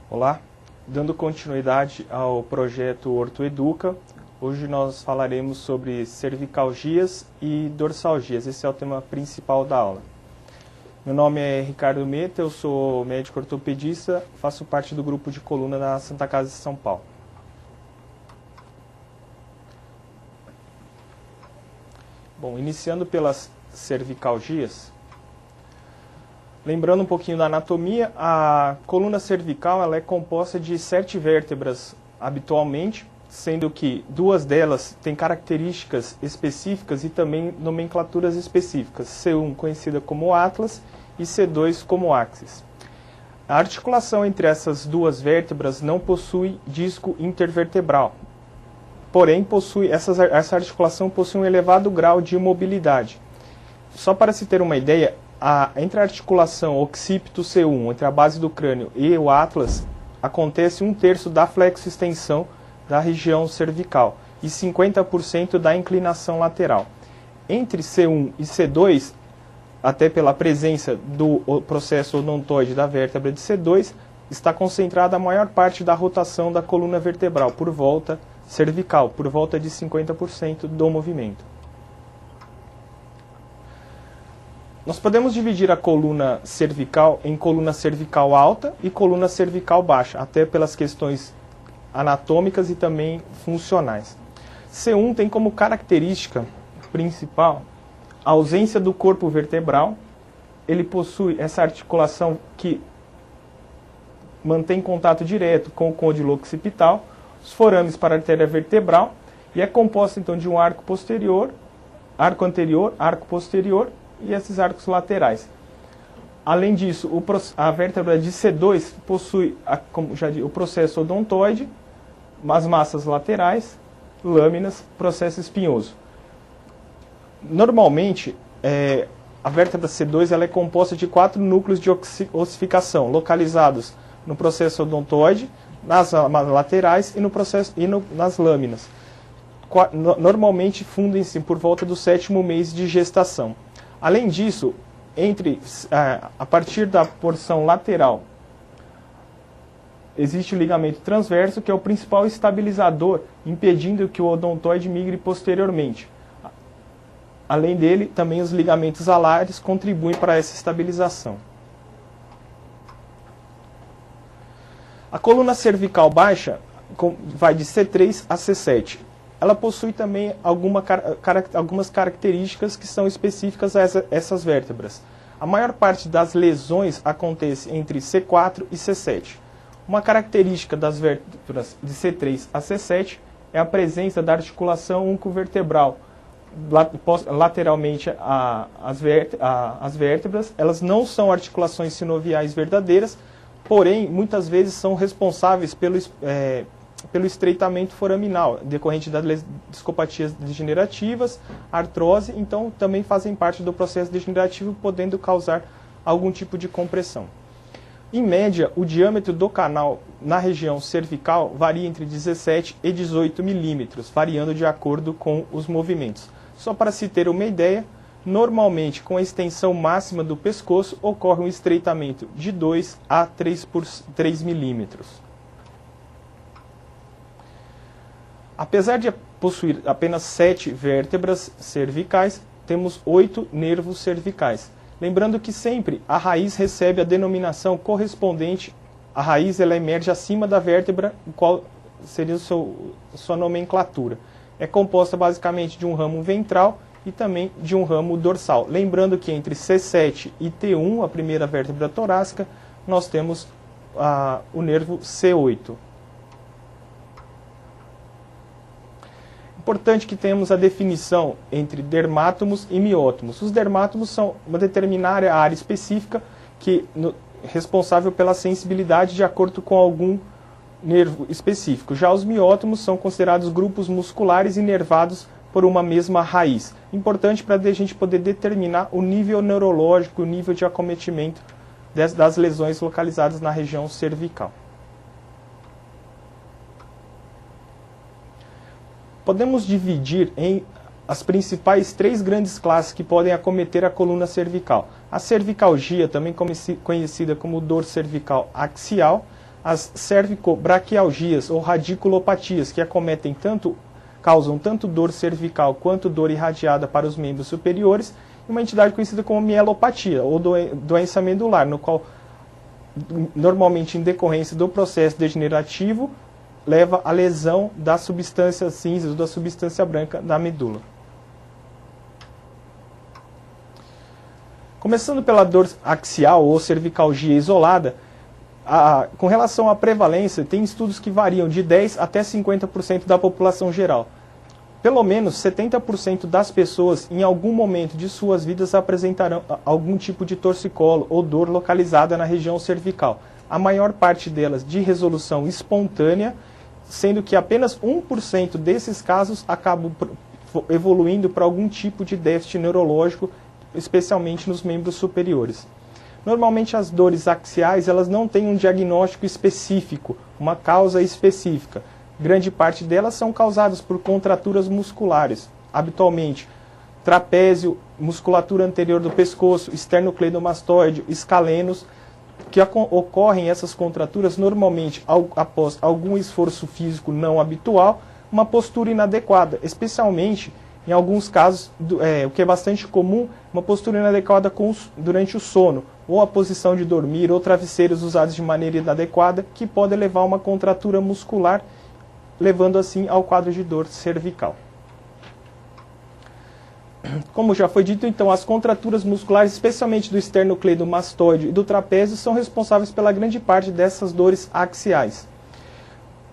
Olá, dando continuidade ao projeto OrtoEduca, hoje nós falaremos sobre cervicalgias e dorsalgias. Esse é o tema principal da aula. Meu nome é Ricardo Meta, eu sou médico ortopedista, faço parte do grupo de coluna da Santa Casa de São Paulo. Bom, iniciando pelas cervicalgias, lembrando um pouquinho da anatomia, a coluna cervical ela é composta de 7 vértebras habitualmente, sendo que 2 delas têm características específicas e também nomenclaturas específicas, C1 conhecida como atlas e C2 como axis. A articulação entre essas 2 vértebras não possui disco intervertebral, porém essa articulação possui um elevado grau de mobilidade. Só para se ter uma ideia, entre a articulação occipito C1, entre a base do crânio e o atlas, acontece 1/3 da flexo-extensão da região cervical e 50% da inclinação lateral. Entre C1 e C2, até pela presença do processo odontoide da vértebra de C2, está concentrada a maior parte da rotação da coluna vertebral por volta cervical, por volta de 50% do movimento. Nós podemos dividir a coluna cervical em coluna cervical alta e coluna cervical baixa, até pelas questões anatômicas e também funcionais. C1 tem como característica principal a ausência do corpo vertebral. Ele possui essa articulação que mantém contato direto com o côndilo occipital, os forames para a artéria vertebral, e é composta então de um arco posterior, arco anterior, arco posterior e esses arcos laterais. Além disso, a vértebra de C2 possui, como já disse, o processo odontoide, as massas laterais, lâminas, processo espinhoso. Normalmente, a vértebra C2 ela é composta de 4 núcleos de ossificação, localizados no processo odontoide, nas laterais e nas lâminas. Normalmente fundem-se por volta do 7º mês de gestação. Além disso, a partir da porção lateral, existe o ligamento transverso, que é o principal estabilizador, impedindo que o odontoide migre posteriormente. Além dele, também os ligamentos alares contribuem para essa estabilização. A coluna cervical baixa vai de C3 a C7. Ela possui também algumas características que são específicas a essas vértebras. A maior parte das lesões acontece entre C4 e C7. Uma característica das vértebras de C3 a C7 é a presença da articulação uncovertebral. Lateralmente as vértebras, elas não são articulações sinoviais verdadeiras, porém, muitas vezes são responsáveis pelo estreitamento foraminal, decorrente das discopatias degenerativas, artrose, então também fazem parte do processo degenerativo, podendo causar algum tipo de compressão. Em média, o diâmetro do canal na região cervical varia entre 17 e 18 milímetros, variando de acordo com os movimentos. Só para se ter uma ideia, normalmente com a extensão máxima do pescoço ocorre um estreitamento de 2 a 3 milímetros. Apesar de possuir apenas 7 vértebras cervicais, temos 8 nervos cervicais. Lembrando que sempre a raiz recebe a denominação correspondente, a raiz ela emerge acima da vértebra, qual seria sua nomenclatura. É composta basicamente de um ramo ventral e também de um ramo dorsal. Lembrando que entre C7 e T1, a primeira vértebra torácica, nós temos o nervo C8. Importante que temos a definição entre dermátomos e miótomos. Os dermátomos são uma determinada área específica responsável pela sensibilidade de acordo com algum nervo específico. Já os miótomos são considerados grupos musculares inervados por uma mesma raiz. Importante para a gente poder determinar o nível neurológico, o nível de acometimento das lesões localizadas na região cervical. Podemos dividir em as principais 3 grandes classes que podem acometer a coluna cervical. A cervicalgia, também conhecida como dor cervical axial, as cervicobraquialgias ou radiculopatias, que causam tanto dor cervical quanto dor irradiada para os membros superiores, e uma entidade conhecida como mielopatia, ou doença medular, no qual, normalmente em decorrência do processo degenerativo, leva à lesão das substâncias cinzas ou da substância branca da medula. Começando pela dor axial ou cervicalgia isolada, com relação à prevalência, tem estudos que variam de 10% até 50% da população geral. Pelo menos 70% das pessoas, em algum momento de suas vidas, apresentarão algum tipo de torcicolo ou dor localizada na região cervical. A maior parte delas de resolução espontânea, sendo que apenas 1% desses casos acabam evoluindo para algum tipo de déficit neurológico, especialmente nos membros superiores. Normalmente as dores axiais elas não têm um diagnóstico específico, uma causa específica. Grande parte delas são causadas por contraturas musculares, habitualmente trapézio, musculatura anterior do pescoço, esternocleidomastoide, escalenos, que ocorrem essas contraturas normalmente após algum esforço físico não habitual, uma postura inadequada, especialmente em alguns casos, o que é bastante comum, uma postura inadequada durante o sono, ou a posição de dormir, ou travesseiros usados de maneira inadequada, que pode levar a uma contratura muscular, levando assim ao quadro de dor cervical. Como já foi dito, então, as contraturas musculares, especialmente do esternocleidomastoide e do trapézio, são responsáveis pela grande parte dessas dores axiais.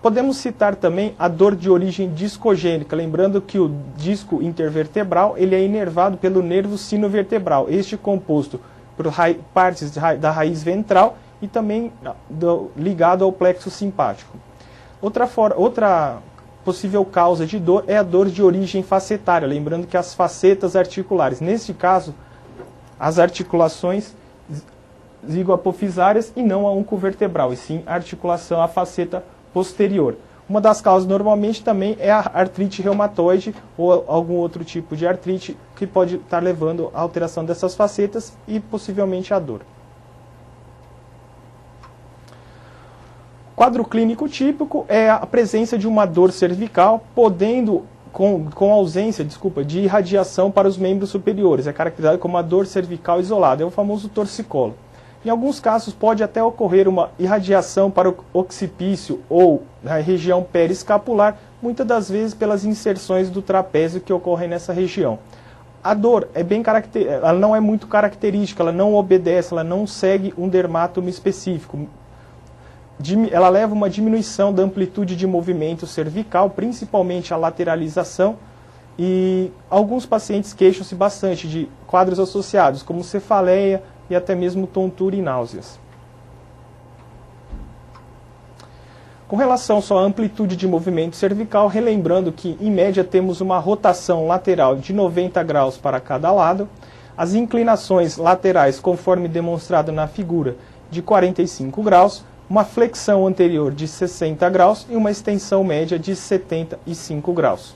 Podemos citar também a dor de origem discogênica, lembrando que o disco intervertebral ele é inervado pelo nervo sinovertebral, este composto por partes da raiz ventral e também ligado ao plexo simpático. Outra possível causa de dor é a dor de origem facetária, lembrando que as facetas articulares, neste caso, as articulações zigoapofisárias e não a oncovertebral, e sim a articulação, a faceta posterior. Uma das causas normalmente também é a artrite reumatoide ou algum outro tipo de artrite que pode estar levando à alteração dessas facetas e possivelmente à dor. Quadro clínico típico é a presença de uma dor cervical, podendo, com ausência de irradiação para os membros superiores. É caracterizado como uma dor cervical isolada, é o famoso torcicolo. Em alguns casos pode até ocorrer uma irradiação para o occipício ou na região periescapular, muitas das vezes pelas inserções do trapézio que ocorrem nessa região. A dor ela não é muito característica, ela não obedece, ela não segue um dermátomo específico. Ela leva uma diminuição da amplitude de movimento cervical, principalmente a lateralização, e alguns pacientes queixam-se bastante de quadros associados, como cefaleia e até mesmo tontura e náuseas. Com relação só à amplitude de movimento cervical, relembrando que, em média, temos uma rotação lateral de 90 graus para cada lado, as inclinações laterais, conforme demonstrado na figura, de 45 graus, uma flexão anterior de 60 graus e uma extensão média de 75 graus.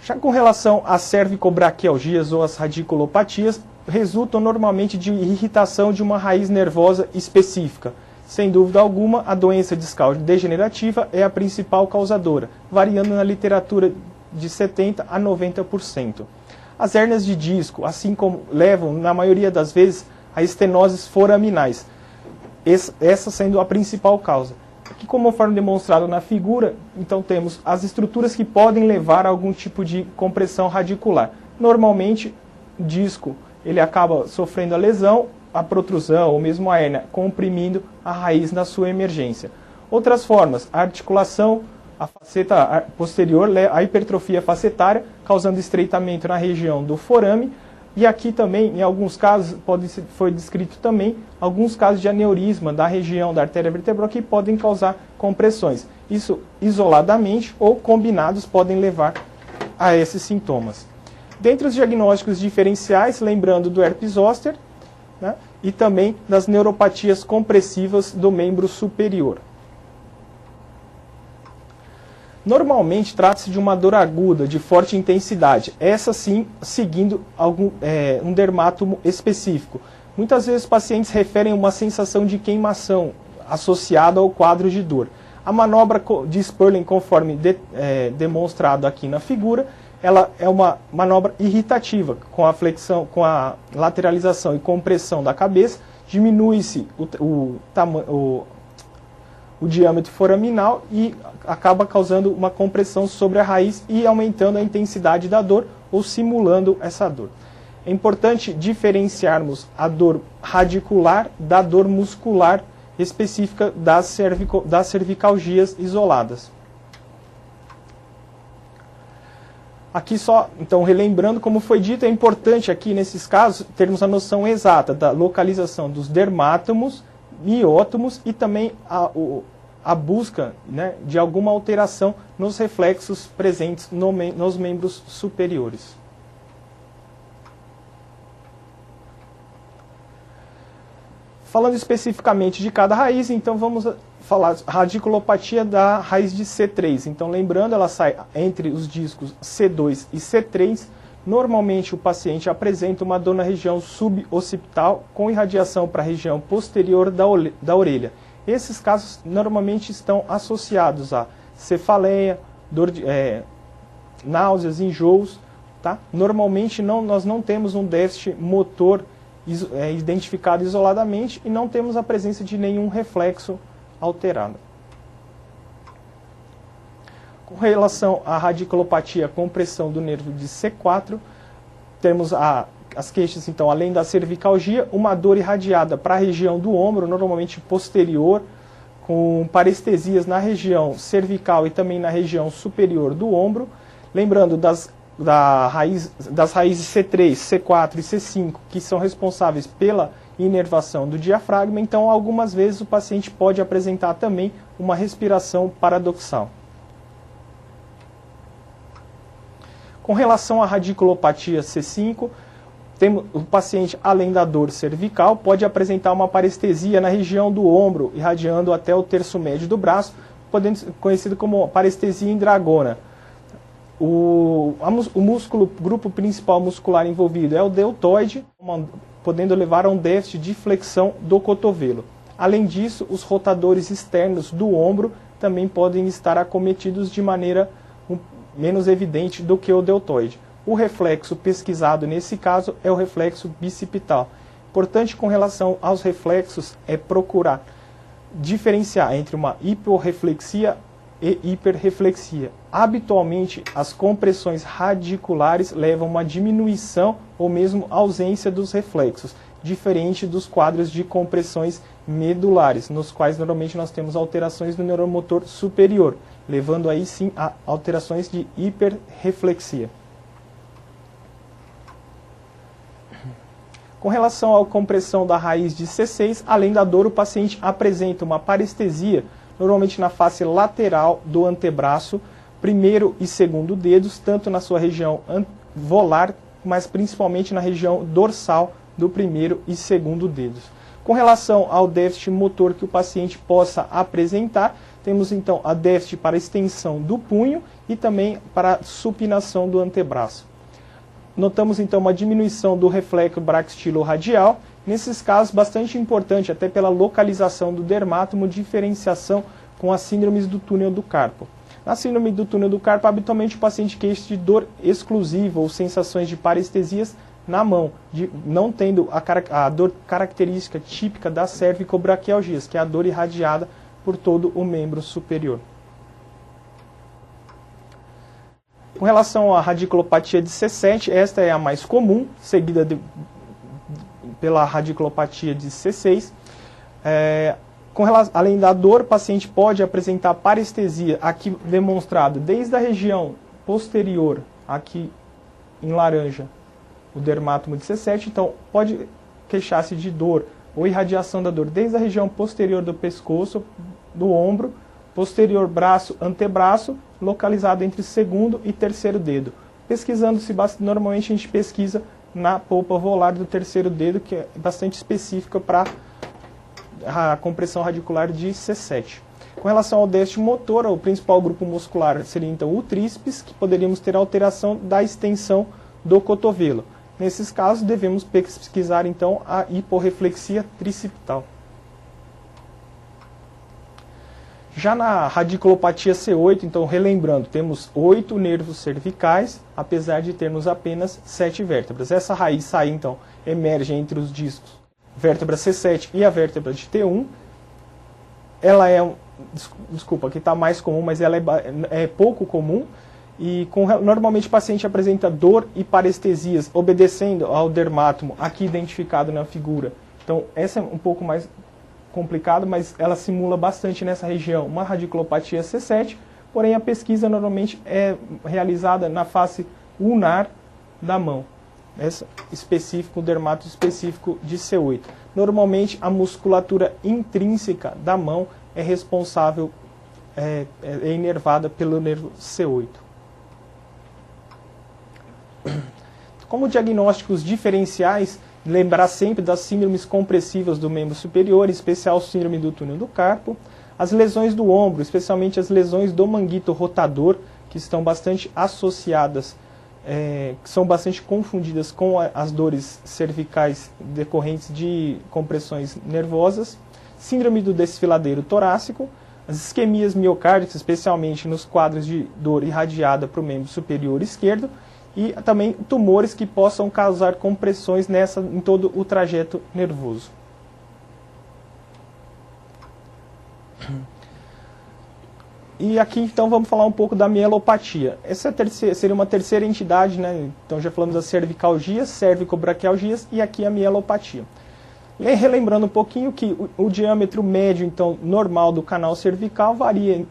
Já com relação às cervicobraquialgias ou às radiculopatias, resultam normalmente de irritação de uma raiz nervosa específica. Sem dúvida alguma, a doença discal degenerativa é a principal causadora, variando na literatura de 70% a 90%. As hérnias de disco, assim como levam, na maioria das vezes, a estenoses foraminais, essa sendo a principal causa. Aqui, conforme demonstrado na figura, então temos as estruturas que podem levar a algum tipo de compressão radicular. Normalmente, o disco ele acaba sofrendo a lesão, a protrusão ou mesmo a hérnia, comprimindo a raiz na sua emergência. Outras formas, a articulação, a faceta posterior, a hipertrofia facetária, causando estreitamento na região do forame. E aqui também, em alguns casos, foi descrito também alguns casos de aneurisma da região da artéria vertebral que podem causar compressões. Isso isoladamente ou combinados podem levar a esses sintomas. Dentre os diagnósticos diferenciais, lembrando do herpes zoster, né, e também das neuropatias compressivas do membro superior. Normalmente trata-se de uma dor aguda, de forte intensidade, essa sim seguindo um dermátomo específico. Muitas vezes os pacientes referem uma sensação de queimação associada ao quadro de dor. A manobra de Sperling, conforme demonstrado aqui na figura, ela é uma manobra irritativa, com a flexão, com a lateralização e compressão da cabeça, diminui-se o diâmetro foraminal e acaba causando uma compressão sobre a raiz e aumentando a intensidade da dor ou simulando essa dor. É importante diferenciarmos a dor radicular da dor muscular específica das cervicalgias isoladas. Aqui só, então, relembrando como foi dito, é importante aqui nesses casos termos a noção exata da localização dos dermátomos, miótomos e também a busca, né, de alguma alteração nos reflexos presentes nos membros superiores. Falando especificamente de cada raiz, então vamos falar radiculopatia da raiz de C3. Então, lembrando, ela sai entre os discos C2 e C3. Normalmente, o paciente apresenta uma dor na região suboccipital com irradiação para a região posterior da orelha. Esses casos normalmente estão associados a cefaleia, náuseas, enjoos. Tá? Normalmente, nós não temos um déficit motor identificado isoladamente e não temos a presença de nenhum reflexo alterado. Com relação à radiculopatia, compressão do nervo de C4, temos as queixas, então, além da cervicalgia, uma dor irradiada para a região do ombro, normalmente posterior, com parestesias na região cervical e também na região superior do ombro. Lembrando das raízes C3, C4 e C5, que são responsáveis pela inervação do diafragma, então algumas vezes o paciente pode apresentar também uma respiração paradoxal. Com relação à radiculopatia C5, o paciente, além da dor cervical, pode apresentar uma parestesia na região do ombro, irradiando até o terço médio do braço, conhecido como parestesia indragona. O grupo principal muscular envolvido é o deltoide, podendo levar a um déficit de flexão do cotovelo. Além disso, os rotadores externos do ombro também podem estar acometidos de maneira menos evidente do que o deltoide. O reflexo pesquisado nesse caso é o reflexo bicipital. Importante com relação aos reflexos é procurar diferenciar entre uma hiporreflexia e hiperreflexia. Habitualmente, as compressões radiculares levam a uma diminuição ou mesmo ausência dos reflexos, diferente dos quadros de compressões medulares, nos quais normalmente nós temos alterações do neuromotor superior, levando aí sim a alterações de hiperreflexia. Com relação à compressão da raiz de C6, além da dor, o paciente apresenta uma parestesia, normalmente na face lateral do antebraço, primeiro e segundo dedos, tanto na sua região volar, mas principalmente na região dorsal do primeiro e segundo dedos. Com relação ao déficit motor que o paciente possa apresentar, temos então a déficit para extensão do punho e também para supinação do antebraço. Notamos então uma diminuição do reflexo braquistilo-radial. Nesses casos, bastante importante, até pela localização do dermátomo, diferenciação com as síndromes do túnel do carpo. Na síndrome do túnel do carpo, habitualmente o paciente queixa de dor exclusiva ou sensações de parestesias na mão, não tendo a dor característica típica das cervicobraquialgias, que é a dor irradiada por todo o membro superior. Com relação à radiculopatia de C7, esta é a mais comum, seguida pela radiculopatia de C6. Além da dor, o paciente pode apresentar parestesia, aqui demonstrado desde a região posterior, aqui em laranja, o dermátomo de C7, então pode queixar-se de dor ou irradiação da dor desde a região posterior do pescoço, do ombro, posterior braço, antebraço, localizado entre segundo e terceiro dedo. Pesquisando-se, normalmente a gente pesquisa na polpa volar do terceiro dedo, que é bastante específica para a compressão radicular de C7. Com relação ao déficit motor, o principal grupo muscular seria então o tríceps, que poderíamos ter alteração da extensão do cotovelo. Nesses casos, devemos pesquisar então a hiporreflexia tricipital. Já na radiculopatia C8, então relembrando, temos 8 nervos cervicais, apesar de termos apenas 7 vértebras. Essa raiz sai, então, emerge entre os discos vértebra C7 e a vértebra de T1. Ela é, desculpa, aqui está mais comum, mas ela é pouco comum. E normalmente o paciente apresenta dor e parestesias, obedecendo ao dermátomo, aqui identificado na figura. Então, essa é um pouco mais complicado, mas ela simula bastante nessa região uma radiculopatia C7, porém a pesquisa normalmente é realizada na face ulnar da mão, essa específico, um dermato específico de C8. Normalmente a musculatura intrínseca da mão é responsável, é inervada pelo nervo C8. Como diagnósticos diferenciais, lembrar sempre das síndromes compressivas do membro superior, em especial síndrome do túnel do carpo, as lesões do ombro, especialmente as lesões do manguito rotador, que estão bastante associadas, que são bastante confundidas com as dores cervicais decorrentes de compressões nervosas, síndrome do desfiladeiro torácico, as isquemias miocárdicas, especialmente nos quadros de dor irradiada para o membro superior esquerdo, e também tumores que possam causar compressões em todo o trajeto nervoso. E aqui então vamos falar um pouco da mielopatia. Essa seria uma terceira entidade, né? Então já falamos das cervicalgias, cervicobraquialgias e aqui a mielopatia. Relembrando um pouquinho que o diâmetro médio então normal do canal cervical varia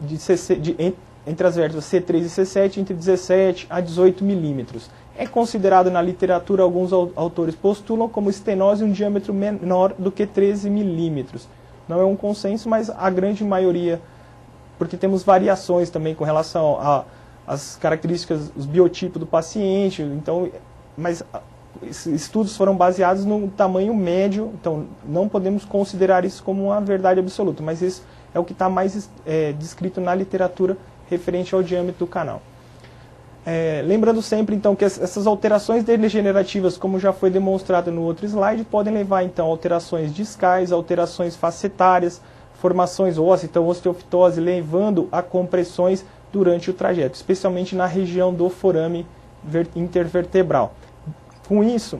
entre as vértebras C3 e C7 entre 17 a 18 milímetros. É considerado na literatura, alguns autores postulam como estenose um diâmetro menor do que 13 milímetros. Não é um consenso, mas a grande maioria, porque temos variações também com relação às características, os biotipos do paciente, então, mas estudos foram baseados no tamanho médio, então não podemos considerar isso como uma verdade absoluta, mas isso é o que está mais descrito na literatura referente ao diâmetro do canal. Lembrando sempre então que essas alterações degenerativas, como já foi demonstrado no outro slide, podem levar então a alterações discais, alterações facetárias, formações ósseas, então osteofitose, levando a compressões durante o trajeto, especialmente na região do forame intervertebral. Com isso,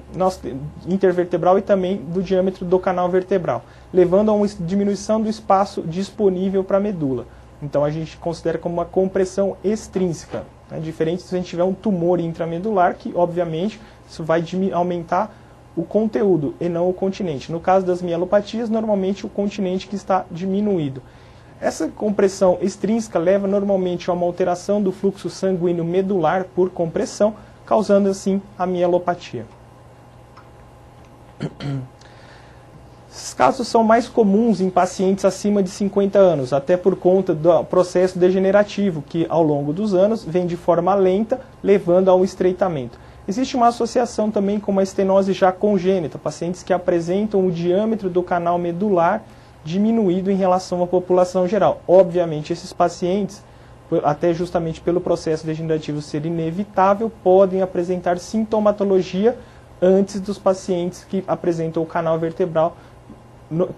intervertebral e também do diâmetro do canal vertebral, levando a uma diminuição do espaço disponível para a medula. Então a gente considera como uma compressão extrínseca, né? Diferente se a gente tiver um tumor intramedular, que obviamente isso vai aumentar o conteúdo e não o continente. No caso das mielopatias, normalmente o continente que está diminuído. Essa compressão extrínseca leva normalmente a uma alteração do fluxo sanguíneo medular por compressão, causando assim a mielopatia. Esses casos são mais comuns em pacientes acima de 50 anos, até por conta do processo degenerativo, que ao longo dos anos vem de forma lenta, levando ao estreitamento. Existe uma associação também com uma estenose já congênita, pacientes que apresentam o diâmetro do canal medular diminuído em relação à população geral. Obviamente, esses pacientes, até justamente pelo processo degenerativo ser inevitável, podem apresentar sintomatologia antes dos pacientes que apresentam o canal vertebral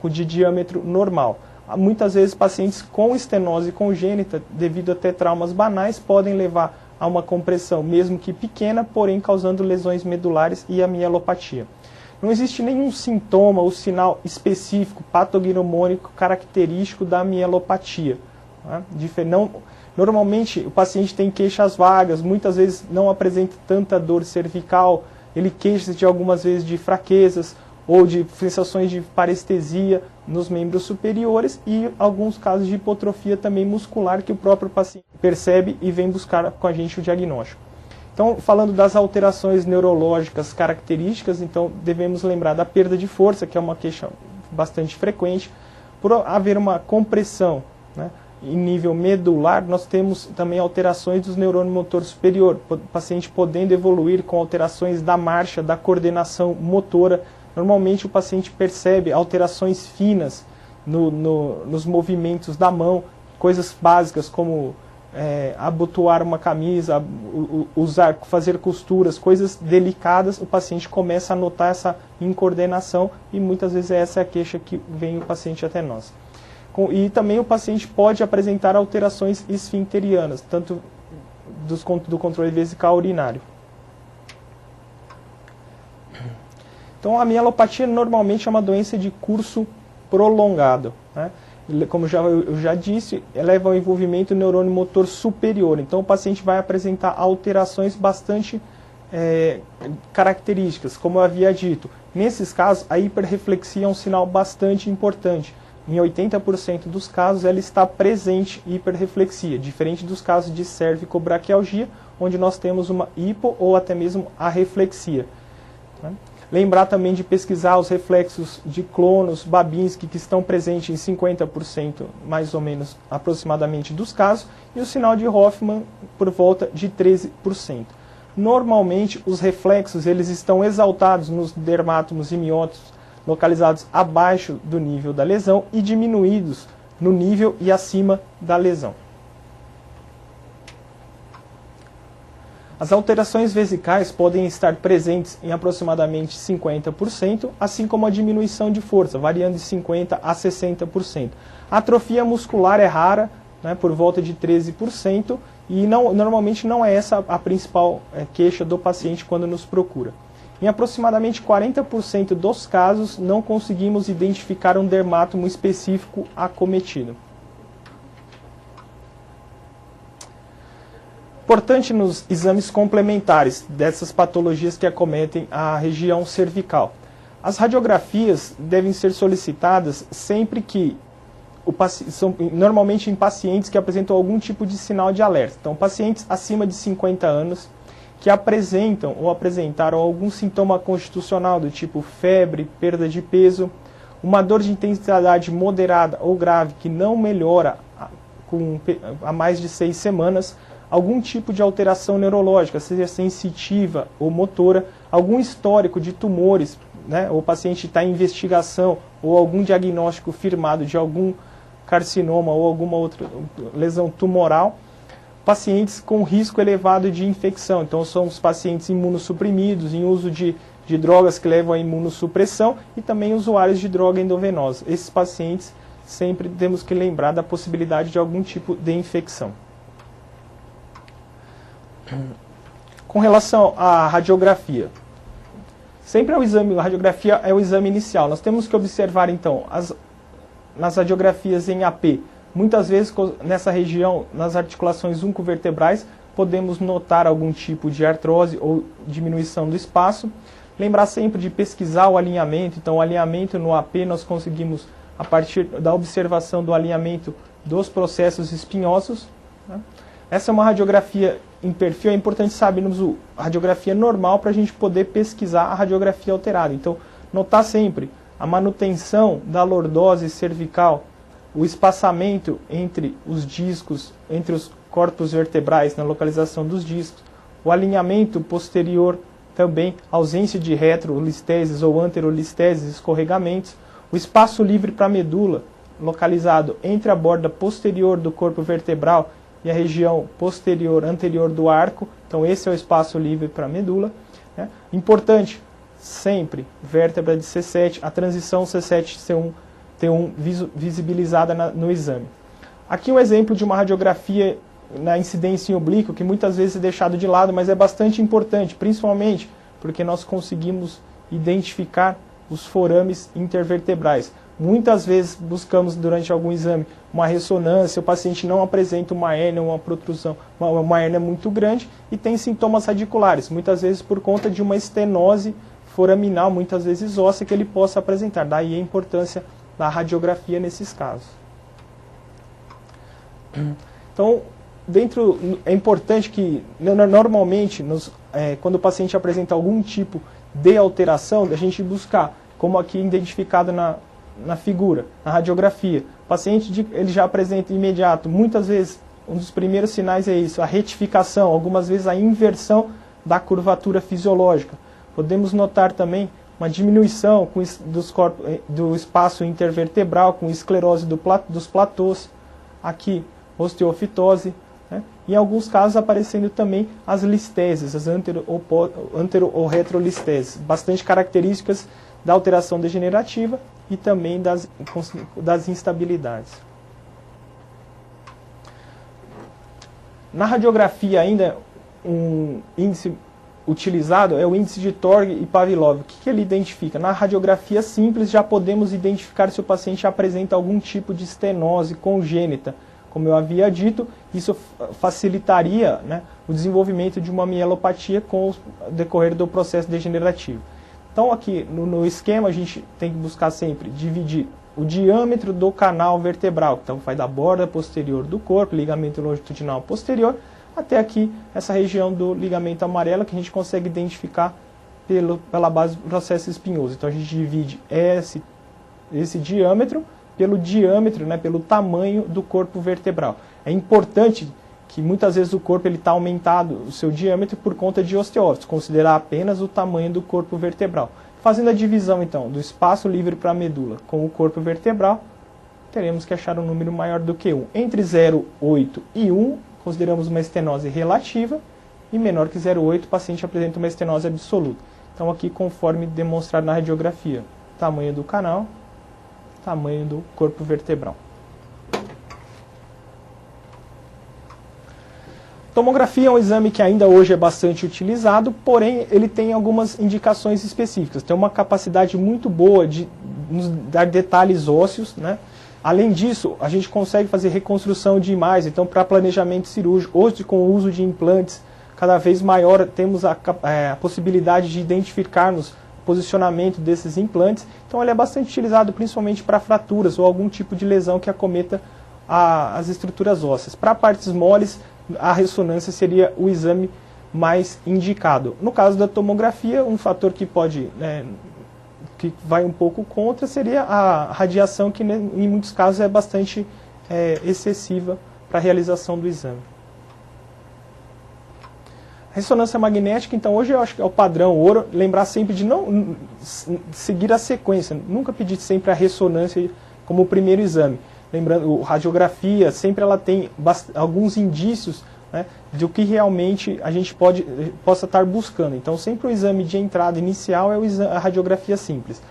de diâmetro normal. Muitas vezes pacientes com estenose congênita, devido até traumas banais, podem levar a uma compressão, mesmo que pequena, porém causando lesões medulares e a mielopatia. Não existe nenhum sintoma ou sinal específico, patognomônico, característico da mielopatia. Normalmente o paciente tem queixas vagas, muitas vezes não apresenta tanta dor cervical, ele queixa-se de algumas vezes de fraquezas, ou de sensações de parestesia nos membros superiores e alguns casos de hipotrofia também muscular que o próprio paciente percebe e vem buscar com a gente o diagnóstico. Então, falando das alterações neurológicas características, então devemos lembrar da perda de força, que é uma queixa bastante frequente, por haver uma compressão, né, em nível medular. Nós temos também alterações dos neurônio motor superior, o paciente podendo evoluir com alterações da marcha, da coordenação motora. Normalmente o paciente percebe alterações finas nos movimentos da mão, coisas básicas como abotoar uma camisa, fazer costuras, coisas delicadas, o paciente começa a notar essa incoordenação e muitas vezes essa é a queixa que vem o paciente até nós. E também o paciente pode apresentar alterações esfincterianas, tanto do controle vesical urinário. Então a mielopatia normalmente é uma doença de curso prolongado, né? Como eu já disse, leva ao envolvimento do neurônio motor superior. Então o paciente vai apresentar alterações bastante características, como eu havia dito. Nesses casos, a hiperreflexia é um sinal bastante importante. Em 80% dos casos, ela está presente hiperreflexia, diferente dos casos de cervicobraquialgia, onde nós temos uma hipo ou até mesmo arreflexia. Lembrar também de pesquisar os reflexos de Clonos, Babinski, que estão presentes em 50%, mais ou menos, aproximadamente, dos casos, e o sinal de Hoffman por volta de 13%. Normalmente, os reflexos eles estão exaltados nos dermátomos e miótomos localizados abaixo do nível da lesão e diminuídos no nível e acima da lesão. As alterações vesicais podem estar presentes em aproximadamente 50%, assim como a diminuição de força, variando de 50% a 60%. A atrofia muscular é rara, né, por volta de 13%, e normalmente não é essa a principal queixa do paciente quando nos procura. Em aproximadamente 40% dos casos, não conseguimos identificar um dermátomo específico acometido. Importante nos exames complementares dessas patologias que acometem a região cervical. As radiografias devem ser solicitadas sempre que normalmente em pacientes que apresentam algum tipo de sinal de alerta. Então, pacientes acima de 50 anos que apresentam ou apresentaram algum sintoma constitucional do tipo febre, perda de peso, uma dor de intensidade moderada ou grave que não melhora há mais de 6 semanas, algum tipo de alteração neurológica, seja sensitiva ou motora, algum histórico de tumores, né, ou o paciente está em investigação, ou algum diagnóstico firmado de algum carcinoma ou alguma outra lesão tumoral, pacientes com risco elevado de infecção. Então são os pacientes imunossuprimidos, em uso de drogas que levam à imunossupressão e também usuários de droga endovenosa. Esses pacientes sempre temos que lembrar da possibilidade de algum tipo de infecção. Com relação à radiografia, sempre a radiografia é o exame inicial. Nós temos que observar, então, nas radiografias em AP, muitas vezes nessa região, nas articulações oncovertebrais, podemos notar algum tipo de artrose ou diminuição do espaço. Lembrar sempre de pesquisar o alinhamento. Então, o alinhamento no AP nós conseguimos, a partir da observação do alinhamento dos processos espinhosos, né? Essa é uma radiografia em perfil, é importante sabermos a radiografia normal para a gente poder pesquisar a radiografia alterada. Então, notar sempre a manutenção da lordose cervical, o espaçamento entre os discos, entre os corpos vertebrais, na localização dos discos, o alinhamento posterior também, ausência de retrolisteses ou anterolisteses, escorregamentos, o espaço livre para a medula, localizado entre a borda posterior do corpo vertebral e a região posterior, anterior do arco. Então esse é o espaço livre para a medula, né? Importante, sempre, vértebra de C7, a transição C7-C1 visibilizada no exame. Aqui um exemplo de uma radiografia na incidência em oblíquo, que muitas vezes é deixado de lado, mas é bastante importante, principalmente porque nós conseguimos identificar os forames intervertebrais. Muitas vezes buscamos durante algum exame uma ressonância, o paciente não apresenta uma hérnia, uma protrusão, uma hérnia muito grande e tem sintomas radiculares, muitas vezes por conta de uma estenose foraminal, muitas vezes óssea, que ele possa apresentar. Daí a importância da radiografia nesses casos. Então, é importante que, normalmente, quando o paciente apresenta algum tipo de alteração, a gente buscar, como aqui identificado na figura, na radiografia. O paciente ele já apresenta imediato, muitas vezes, um dos primeiros sinais é isso, a retificação, algumas vezes a inversão da curvatura fisiológica. Podemos notar também uma diminuição do espaço intervertebral, com esclerose dos platôs, aqui osteofitose, né? Em alguns casos aparecendo também as listeses, as antero- ou retrolisteses, bastante características da alteração degenerativa e também das instabilidades. Na radiografia ainda, um índice utilizado é o índice de Torg e Pavlov. O que ele identifica? Na radiografia simples já podemos identificar se o paciente apresenta algum tipo de estenose congênita. Como eu havia dito, isso facilitaria, né, o desenvolvimento de uma mielopatia com o decorrer do processo degenerativo. Então aqui no esquema a gente tem que buscar sempre dividir o diâmetro do canal vertebral, então vai da borda posterior do corpo, ligamento longitudinal posterior, até aqui essa região do ligamento amarelo que a gente consegue identificar pela base do processo espinhoso. Então a gente divide esse diâmetro pelo diâmetro, né, pelo tamanho do corpo vertebral. É importante que muitas vezes o corpo está aumentado, o seu diâmetro, por conta de osteócitos, considerar apenas o tamanho do corpo vertebral. Fazendo a divisão, então, do espaço livre para a medula com o corpo vertebral, teremos que achar um número maior do que 1. Entre 0,8 e 1, consideramos uma estenose relativa, e menor que 0,8, o paciente apresenta uma estenose absoluta. Então, aqui, conforme demonstrado na radiografia, tamanho do canal, tamanho do corpo vertebral. Tomografia é um exame que ainda hoje é bastante utilizado, porém ele tem algumas indicações específicas. Tem uma capacidade muito boa de nos dar detalhes ósseos, né? Além disso, a gente consegue fazer reconstrução de imagens. Então, para planejamento cirúrgico, hoje com o uso de implantes cada vez maior, temos a possibilidade de identificarmos o posicionamento desses implantes. Então, ele é bastante utilizado principalmente para fraturas ou algum tipo de lesão que acometa as estruturas ósseas. Para partes moles, a ressonância seria o exame mais indicado. No caso da tomografia, um fator que pode, que vai um pouco contra, seria a radiação, que em muitos casos é bastante excessiva para a realização do exame. Ressonância magnética, então hoje eu acho que é o padrão ouro, lembrar sempre de não seguir a sequência, nunca pedir sempre a ressonância como o primeiro exame. Lembrando, a radiografia, sempre ela tem alguns indícios, né, do que realmente a gente possa estar buscando. Então, sempre o exame de entrada inicial é a radiografia simples.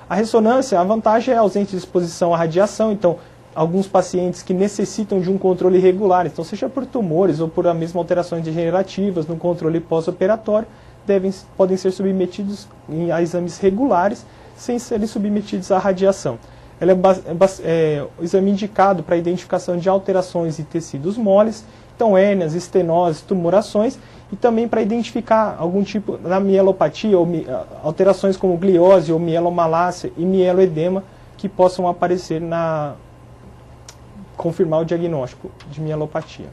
A ressonância, a vantagem é a ausência de exposição à radiação. Então, alguns pacientes que necessitam de um controle regular, então seja por tumores ou por a mesma alterações degenerativas no controle pós-operatório, podem ser submetidos a exames regulares sem serem submetidos à radiação. Ela é o exame indicado para a identificação de alterações em tecidos moles, então hérnias, estenoses, tumorações, e também para identificar algum tipo da mielopatia, ou alterações como gliose ou mielomalácia e mieloedema que possam aparecer confirmar o diagnóstico de mielopatia.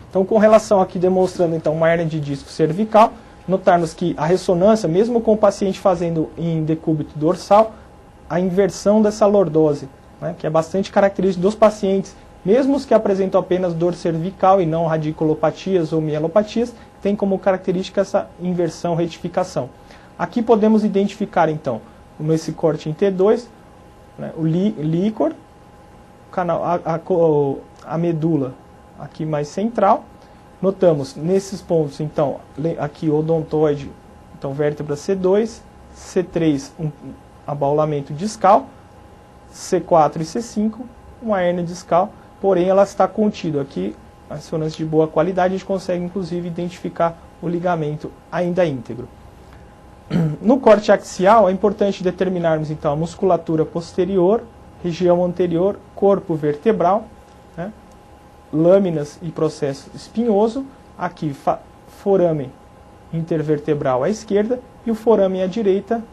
Então, com relação aqui, demonstrando então uma hérnia de disco cervical, notarmos que a ressonância, mesmo com o paciente fazendo em decúbito dorsal, a inversão dessa lordose, né, que é bastante característica dos pacientes, mesmo os que apresentam apenas dor cervical e não radiculopatias ou mielopatias, tem como característica essa inversão, retificação. Aqui podemos identificar, então, nesse corte em T2, né, o líquor, a medula aqui mais central. Notamos nesses pontos, então, aqui o odontoide, então vértebra C2, C3, abaulamento discal, C4 e C5, uma hérnia discal, porém ela está contida aqui, a ressonância de boa qualidade, a gente consegue inclusive identificar o ligamento ainda íntegro. No corte axial é importante determinarmos então a musculatura posterior, região anterior, corpo vertebral, né, lâminas e processo espinhoso, aqui forame intervertebral à esquerda e o forame à direita,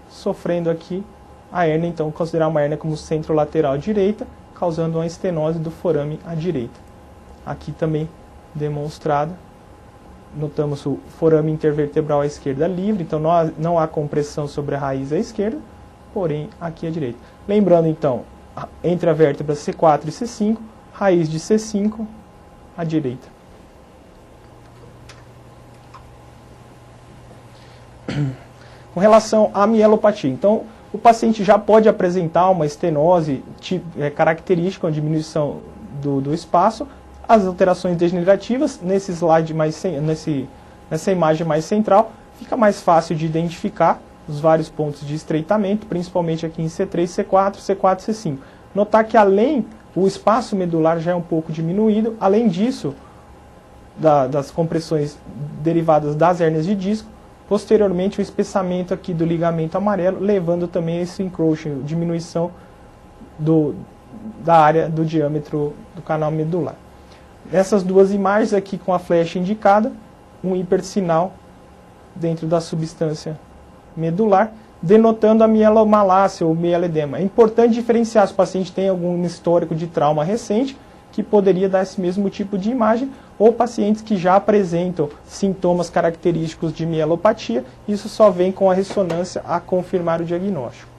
sofrendo aqui a hérnia, então considerar uma hérnia como centro lateral direita, causando uma estenose do forame à direita. Aqui também demonstrado, notamos o forame intervertebral à esquerda livre, então não há compressão sobre a raiz à esquerda, porém aqui à direita. Lembrando então, entre a vértebra C4 e C5, raiz de C5 à direita. Com relação à mielopatia, então o paciente já pode apresentar uma estenose característica, uma diminuição do espaço, as alterações degenerativas. Nesse slide nessa imagem mais central, fica mais fácil de identificar os vários pontos de estreitamento, principalmente aqui em C3, C4, C4, C5. Notar que o espaço medular já é um pouco diminuído, além disso, das compressões derivadas das hérnias de disco, posteriormente o espessamento aqui do ligamento amarelo, levando também a esse encroaching, diminuição da área do diâmetro do canal medular. Nessas duas imagens aqui com a flecha indicada, um hipersinal dentro da substância medular, denotando a mielomalácia ou mieledema. É importante diferenciar se o paciente tem algum histórico de trauma recente, que poderia dar esse mesmo tipo de imagem, ou pacientes que já apresentam sintomas característicos de mielopatia. Isso só vem com a ressonância a confirmar o diagnóstico.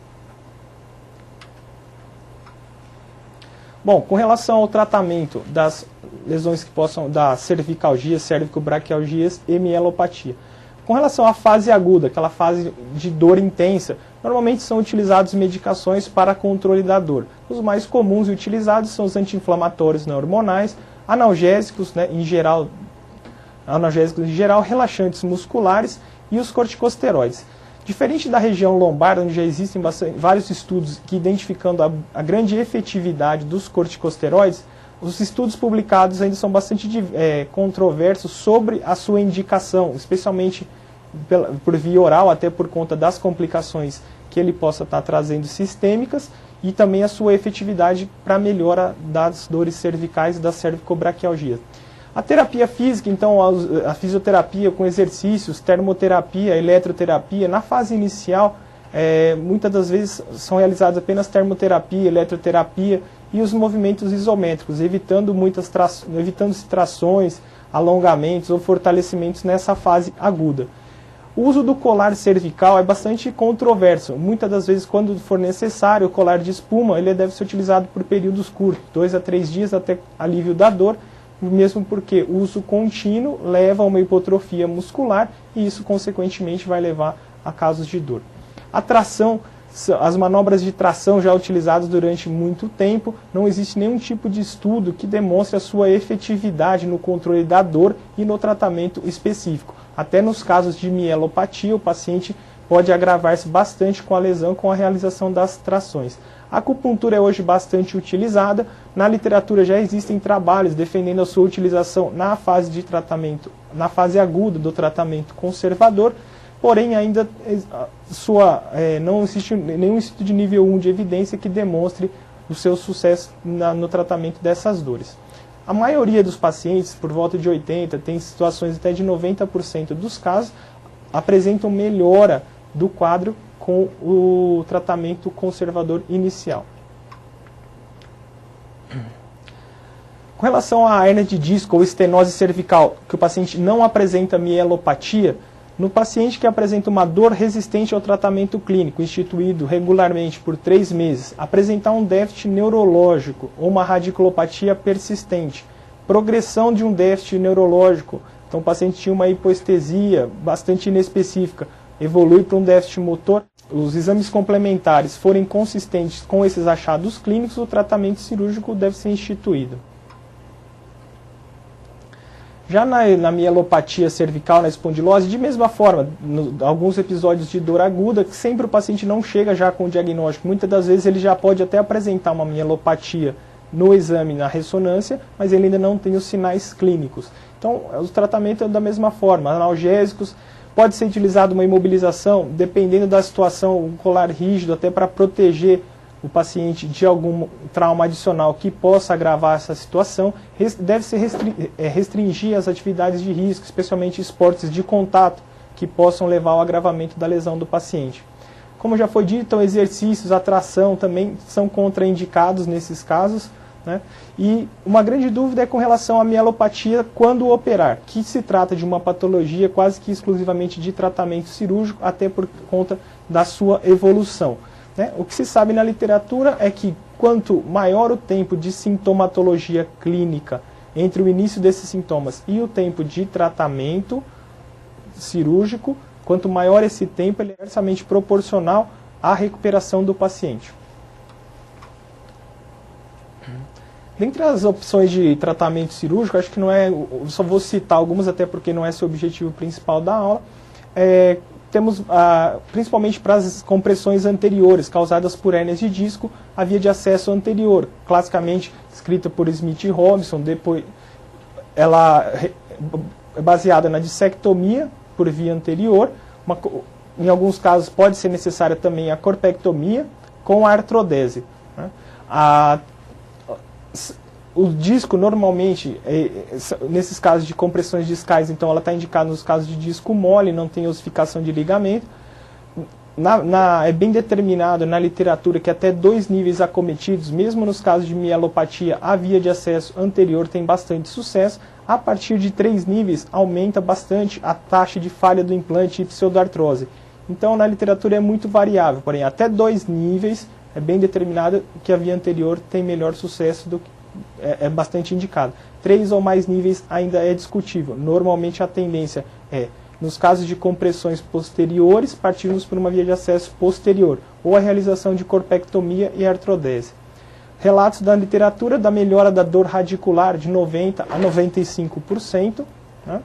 Bom, com relação ao tratamento das lesões que possam dar cervicalgias, cervicobraquialgias e mielopatia. Com relação à fase aguda, aquela fase de dor intensa, normalmente são utilizadas medicações para controle da dor. Os mais comuns e utilizados são os anti-inflamatórios não hormonais, analgésicos, em geral, relaxantes musculares e os corticosteroides. Diferente da região lombar, onde já existem vários estudos que identificando a grande efetividade dos corticosteroides, os estudos publicados ainda são bastante controversos sobre a sua indicação, especialmente por via oral, até por conta das complicações que ele possa estar trazendo sistêmicas, e também a sua efetividade para melhora das dores cervicais e da cervicobraquialgia. A terapia física, então, a fisioterapia com exercícios, termoterapia, eletroterapia, na fase inicial, muitas das vezes são realizadas apenas termoterapia, eletroterapia e os movimentos isométricos, evitando trações, alongamentos ou fortalecimentos nessa fase aguda. O uso do colar cervical é bastante controverso. Muitas das vezes, quando for necessário, o colar de espuma ele deve ser utilizado por períodos curtos, 2 a 3 dias até alívio da dor, mesmo porque o uso contínuo leva a uma hipotrofia muscular e isso, consequentemente, vai levar a casos de dor. A tração, as manobras de tração já utilizadas durante muito tempo, não existe nenhum tipo de estudo que demonstre a sua efetividade no controle da dor e no tratamento específico. Até nos casos de mielopatia, o paciente pode agravar-se bastante com a lesão com a realização das trações. A acupuntura é hoje bastante utilizada. Na literatura já existem trabalhos defendendo a sua utilização na fase de tratamento, na fase aguda do tratamento conservador, porém ainda não existe nenhum estudo de nível 1 de evidência que demonstre o seu sucesso no tratamento dessas dores. A maioria dos pacientes, por volta de 80%, tem situações até de 90% dos casos, apresentam melhora do quadro com o tratamento conservador inicial. Com relação à hérnia de disco ou estenose cervical, que o paciente não apresenta mielopatia, no paciente que apresenta uma dor resistente ao tratamento clínico instituído regularmente por 3 meses, apresentar um déficit neurológico ou uma radiculopatia persistente, progressão de um déficit neurológico, então o paciente tinha uma hipoestesia bastante inespecífica, evolui para um déficit motor, os exames complementares forem consistentes com esses achados clínicos, o tratamento cirúrgico deve ser instituído. Já na mielopatia cervical, na espondilose, de mesma forma, alguns episódios de dor aguda, que sempre o paciente não chega já com o diagnóstico. Muitas das vezes ele já pode até apresentar uma mielopatia no exame, na ressonância, mas ele ainda não tem os sinais clínicos. Então, o tratamento é da mesma forma. Analgésicos, pode ser utilizado uma imobilização, dependendo da situação, um colar rígido, até para proteger o paciente de algum trauma adicional que possa agravar essa situação. Deve-se restringir as atividades de risco, especialmente esportes de contato, que possam levar ao agravamento da lesão do paciente. Como já foi dito, exercícios, a tração também são contraindicados nesses casos, né? E uma grande dúvida é com relação à mielopatia quando operar, que se trata de uma patologia quase que exclusivamente de tratamento cirúrgico, até por conta da sua evolução. O que se sabe na literatura é que quanto maior o tempo de sintomatologia clínica entre o início desses sintomas e o tempo de tratamento cirúrgico, quanto maior esse tempo, ele é inversamente proporcional à recuperação do paciente. Dentre as opções de tratamento cirúrgico, acho que não é, eu só vou citar algumas, até porque não é esse o objetivo principal da aula. Temos, principalmente para as compressões anteriores, causadas por hérnias de disco, a via de acesso anterior, classicamente escrita por Smith e Robinson, depois ela é baseada na dissectomia por via anterior, em alguns casos pode ser necessária também a corpectomia com a artrodese, né? O disco, normalmente, nesses casos de compressões discais, então ela está indicada nos casos de disco mole, não tem ossificação de ligamento. É bem determinado na literatura que até 2 níveis acometidos, mesmo nos casos de mielopatia, a via de acesso anterior tem bastante sucesso. A partir de 3 níveis, aumenta bastante a taxa de falha do implante e pseudoartrose. Então, na literatura é muito variável, porém, até 2 níveis é bem determinado que a via anterior tem melhor sucesso do que é bastante indicado. 3 ou mais níveis ainda é discutível. Normalmente a tendência é, nos casos de compressões posteriores, partirmos por uma via de acesso posterior, ou a realização de corpectomia e artrodese. Relatos da literatura da melhora da dor radicular de 90% a 95%. Né?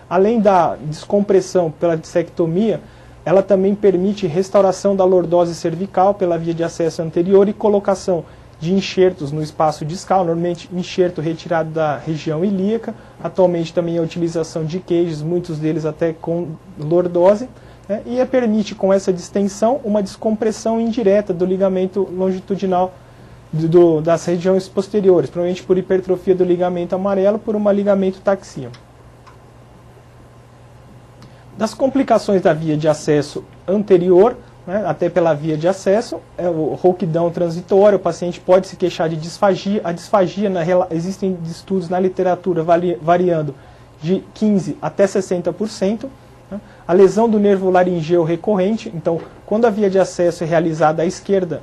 Além da descompressão pela dissectomia, ela também permite restauração da lordose cervical pela via de acesso anterior e colocação de enxertos no espaço discal, normalmente enxerto retirado da região ilíaca, atualmente também a utilização de cages, muitos deles até com lordose, né, e permite com essa distensão uma descompressão indireta do ligamento longitudinal das regiões posteriores, provavelmente por hipertrofia do ligamento amarelo, por uma ligamento taxia. Das complicações da via de acesso anterior, né, até pela via de acesso, o rouquidão transitório, o paciente pode se queixar de disfagia. A disfagia, existem estudos na literatura variando de 15% até 60%. Né, a lesão do nervo laringeu recorrente, então, quando a via de acesso é realizada à esquerda,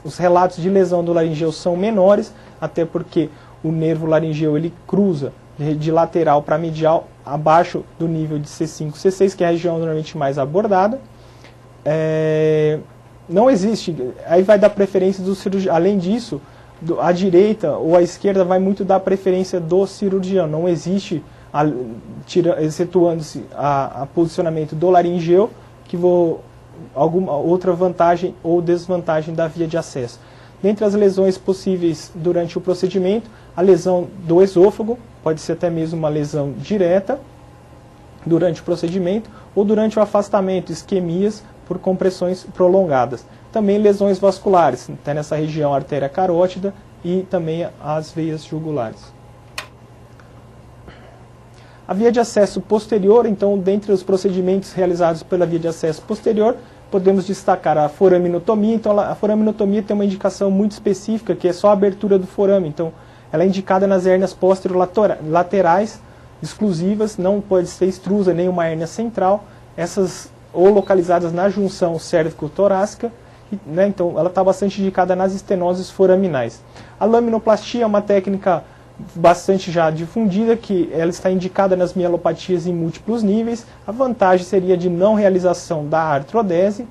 os relatos de lesão do laringeu são menores, até porque o nervo laringeu ele cruza de lateral para medial, abaixo do nível de C5, C6, que é a região normalmente mais abordada. Não existe, aí vai dar preferência do cirurgião. Além disso, a direita ou a esquerda vai muito dar preferência do cirurgião. Não existe, excetuando-se a posicionamento do laringeu, alguma outra vantagem ou desvantagem da via de acesso. Dentre as lesões possíveis durante o procedimento, a lesão do esôfago, pode ser até mesmo uma lesão direta durante o procedimento, ou durante o afastamento, isquemias por compressões prolongadas. Também lesões vasculares, até nessa região artéria carótida e também as veias jugulares. A via de acesso posterior, então, dentre os procedimentos realizados pela via de acesso posterior, podemos destacar a foraminotomia. Então, a foraminotomia tem uma indicação muito específica, que é só a abertura do forame. Então, ela é indicada nas hérnias posterolaterais exclusivas, não pode ser extrusa nem uma hérnia central, essas ou localizadas na junção cérvico-torácica, né, então ela está bastante indicada nas estenoses foraminais. A laminoplastia é uma técnica bastante já difundida, que ela está indicada nas mielopatias em múltiplos níveis. A vantagem seria de não realização da artrodese,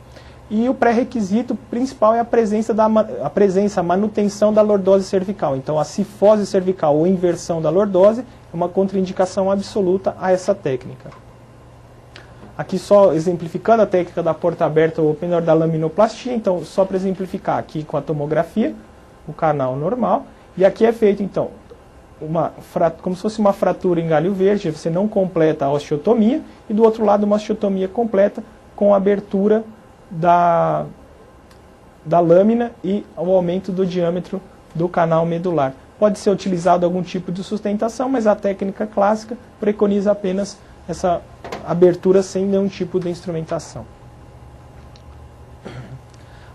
e o pré-requisito principal é a manutenção da lordose cervical. Então, a cifose cervical ou inversão da lordose é uma contraindicação absoluta a essa técnica. Aqui só exemplificando a técnica da porta aberta ou open door da laminoplastia. Então, só para exemplificar aqui com a tomografia, o canal normal. E aqui é feito, então, como se fosse uma fratura em galho verde, você não completa a osteotomia, e do outro lado uma osteotomia completa com a abertura da lâmina e o aumento do diâmetro do canal medular. Pode ser utilizado algum tipo de sustentação, mas a técnica clássica preconiza apenas essa abertura sem nenhum tipo de instrumentação.